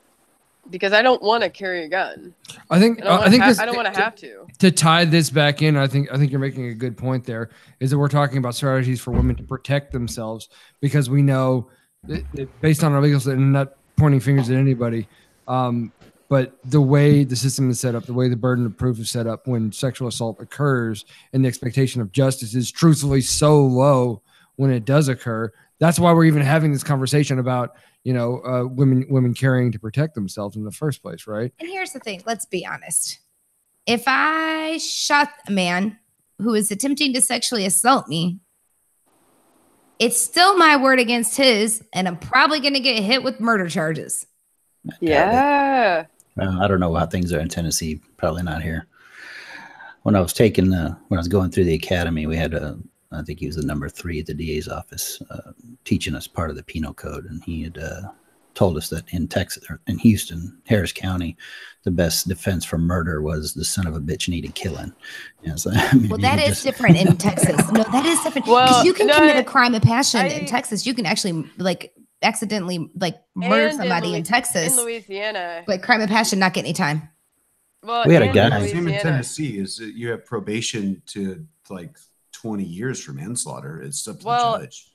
because I don't want to carry a gun. I don't want to have to. To tie this back in, I think you're making a good point there, is that we're talking about strategies for women to protect themselves, because we know that based on our legal, and not pointing fingers at anybody, but the way the system is set up, the way the burden of proof is set up when sexual assault occurs, and the expectation of justice is truthfully so low when it does occur. That's why we're even having this conversation about, women carrying to protect themselves in the first place, right? And here's the thing. Let's be honest. If I shot a man who is attempting to sexually assault me, it's still my word against his, and I'm probably going to get hit with murder charges. Yeah. Well, I don't know how things are in Tennessee. Probably not here. When I was going through the academy, we had I think he was the number 3 at the DA's office, teaching us part of the penal code. And he had told us that in Texas, or in Houston, Harris County, the best defense for murder was the son of a bitch needed killing. So, well, that is different in Texas. No, that is different. Because you can commit a crime of passion in Texas. You can actually, like, accidentally, like, murder somebody in Texas. In Louisiana. Like, crime of passion, not get any time. Well, we had a guy. Same in Tennessee is that you have probation to, like, 20 years for manslaughter. It's up to the judge.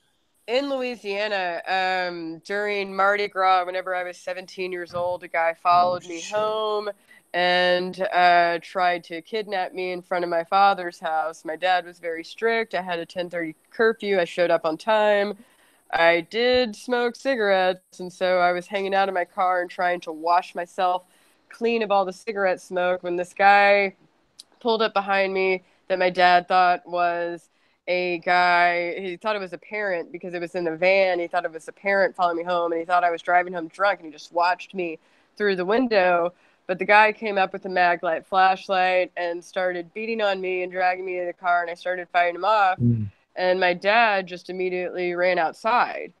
In Louisiana, during Mardi Gras, whenever I was 17 years old, a guy followed me home and tried to kidnap me in front of my father's house. My dad was very strict. I had a 10:30 curfew. I showed up on time. I did smoke cigarettes, and so I was hanging out in my car and trying to wash myself clean of all the cigarette smoke when this guy pulled up behind me that my dad thought was a guy. He thought it was a parent because it was in the van. He thought it was a parent following me home, and he thought I was driving home drunk, and he just watched me through the window. But the guy came up with a mag light flashlight and started beating on me and dragging me to the car, and I started fighting him off. And my dad just immediately ran outside.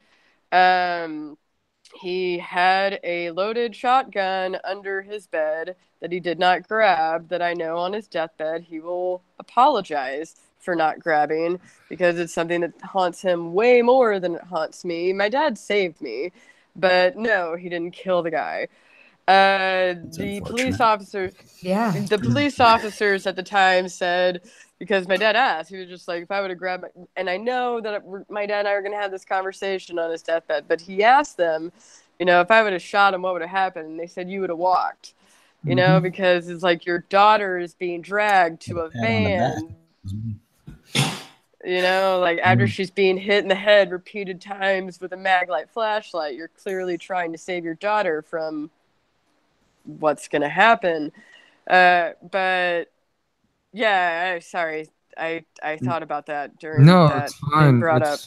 He had a loaded shotgun under his bed that he did not grab, that I know on his deathbed he will apologize for not grabbing, because it's something that haunts him way more than it haunts me. My dad saved me, but no, he didn't kill the guy. The police officers at the time said, because my dad asked, he was just like, if I would have grabbed and I know that my dad and I are going to have this conversation on his deathbed, but he asked them, if I would have shot him, what would have happened? And they said, you would have walked, because it's like your daughter is being dragged to a van, like after she's being hit in the head repeated times with a maglite flashlight. You're clearly trying to save your daughter from what's going to happen. But yeah, sorry. I thought about that during it's fine. Brought up.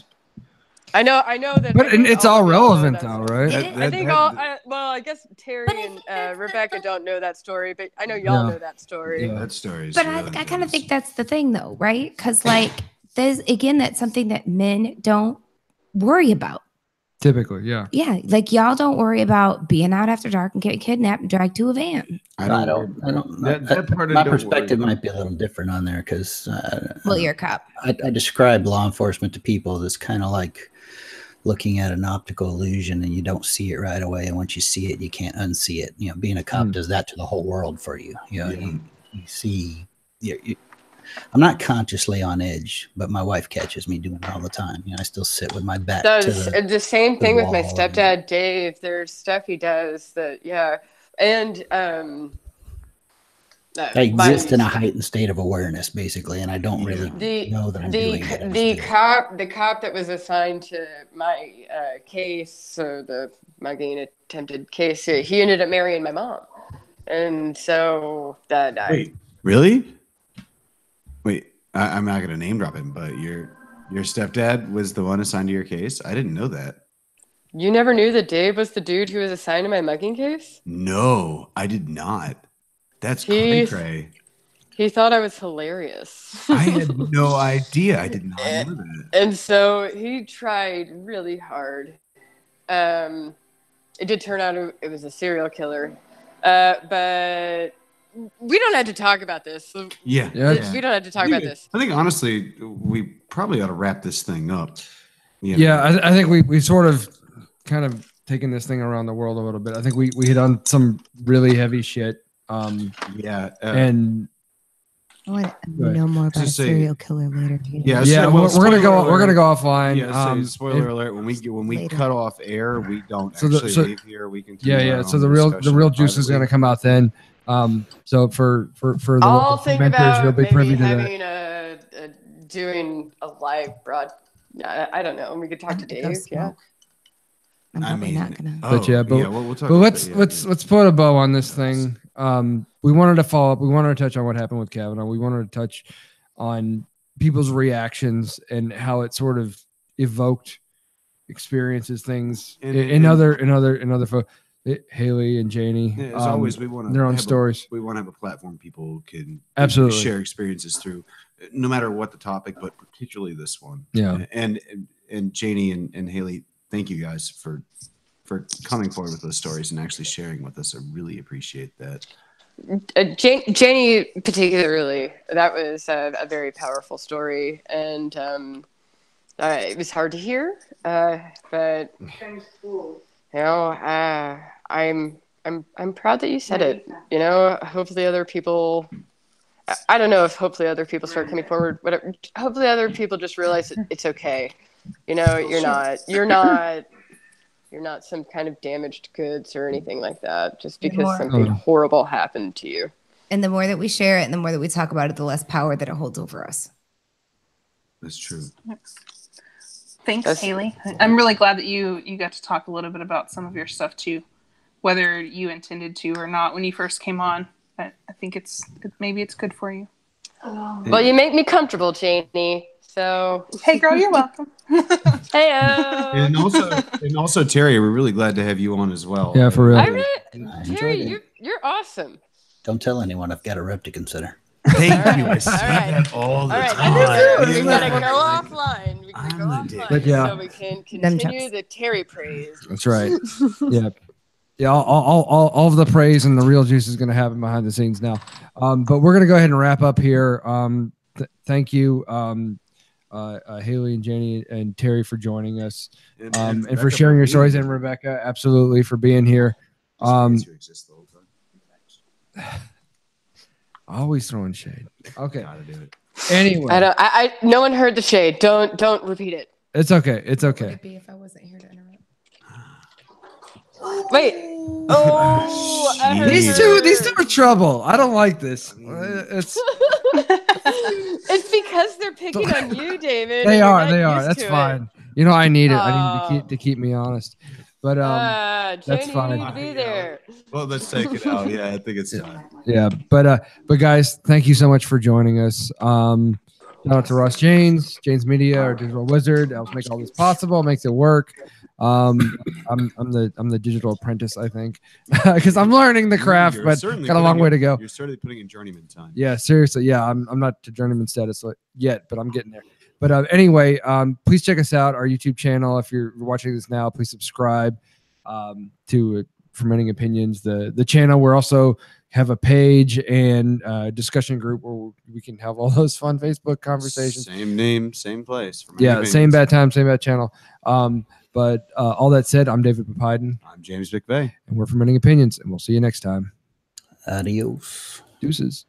I know that. But I think it's all all of y'all know relevant that though, story. right? I think well, I guess Terry But I and think that's Rebecca the- don't know that story, but I know y'all Yeah. know that story. Yeah. That story is But really I kind of nice. think that's the thing, though, right? Because like, there's again, that's something that men don't worry about. Typically, yeah. Yeah, like y'all don't worry about being out after dark and getting kidnapped and dragged to a van. I don't. That part I my don't perspective worry might be a little different on there because Well, you're a cop. I describe law enforcement to people as kind of like looking at an optical illusion, and you don't see it right away, and once you see it, you can't unsee it. You know, being a cop does that to the whole world for you. You know, you see. I'm not consciously on edge, but my wife catches me doing it all the time. You know, I still sit with my back to The same thing with my wall stepdad, Dave. There's stuff he does that, yeah, and I exist in a heightened state of awareness, basically, and I don't really know that I'm doing it. The cop that was assigned to my case, so the mugging attempted case, he ended up marrying my mom, and so that. Wait, really? Wait, I'm not gonna name drop him, but your stepdad was the one assigned to your case. I didn't know that. You never knew that Dave was the dude who was assigned to my mugging case? No, I did not. That's He- cray. He thought I was hilarious. I had no idea. I did not know that. And so he tried really hard. It did turn out it was a serial killer. But we don't have to talk about this. Yeah. We don't have to talk about this. I think honestly, we probably ought to wrap this thing up. You know? Yeah, I think we sort of kind of taken this thing around the world a little bit. I think we hit on some really heavy shit. And I want to know more about a serial killer later. yeah, we're gonna go offline. Yeah, spoiler alert: when we later. cut off air, we don't So leave here. We can So the real juice is gonna come out then. So for the I'll think about you'll be maybe privy to that. having doing a live broad. I don't know. We could talk to Dave. Yeah. I'm probably not gonna. We'll talk. But let's put a bow on this thing. We wanted to follow up. We wanted to touch on what happened with Kavanaugh. We wanted to touch on people's reactions and how it sort of evoked experiences, things in other folks. Haley and Janie. Yeah, as always, we want their own stories. We want to have a platform people can absolutely share experiences through, no matter what the topic, but particularly this one. Yeah. And Janie and Haley, thank you guys for coming forward with those stories and actually sharing with us. I really appreciate that. Janie particularly, that was a very powerful story, and it was hard to hear, but you know, I'm proud that you said it. You know, hopefully other people. I don't know if hopefully other people start coming forward. Whatever. Hopefully other people just realize that it's okay. You know, you're not some kind of damaged goods or anything like that. Just because something horrible happened to you. And the more that we share it, and the more that we talk about it, the less power that it holds over us. That's true. Thanks, Haley. I'm really glad that you got to talk a little bit about some of your stuff too, whether you intended to or not when you first came on. I think maybe it's good for you. Well, you make me comfortable, Janie. So hey, girl, you're welcome. Hey, and also Terry, we're really glad to have you on as well. Yeah, for real. Terry, you're awesome. Don't tell anyone. I've got a rep to consider. Thank you. I say that all the time. We gotta go offline. We gotta go offline so we can continue the Terry praise. That's right. Yeah, all of the praise and the real juice is going to happen behind the scenes now. But we're going to go ahead and wrap up here. Thank you, Haley and Janie and Terry for joining us, and for sharing your stories, and Rebecca, absolutely, for being here. Always throwing shade. Okay. Anyway, no one heard the shade. Don't repeat it. It's okay. It's okay. Would it be if I wasn't here to interrupt? Wait. Oh, these two are trouble. I don't like this. It's because they're picking on you, David. They are. That's fine. You know, I need it. I need to keep me honest. But Janie, that's fine. You need to be there. Well, let's take it out. Yeah, I think it's time. Yeah, but guys, thank you so much for joining us. Shout out to Ross Janes Media, our digital wizard, helps make all this possible, makes it work. I'm the digital apprentice, I think, because I'm learning the craft, but got a long way to go. You're certainly putting in journeyman time. Yeah, seriously. Yeah, I'm not to journeyman status yet, but I'm getting there. But anyway, please check us out, our YouTube channel. If you're watching this now, please subscribe to Fermenting Opinions, the channel. We're also have a page and discussion group where we can have all those fun Facebook conversations. Same name, same place. Yeah, same bad time, same bad channel. But all that said, I'm David Papiden. I'm James McVeigh. And we're Fermenting Opinions, and we'll see you next time. Adios. Deuces.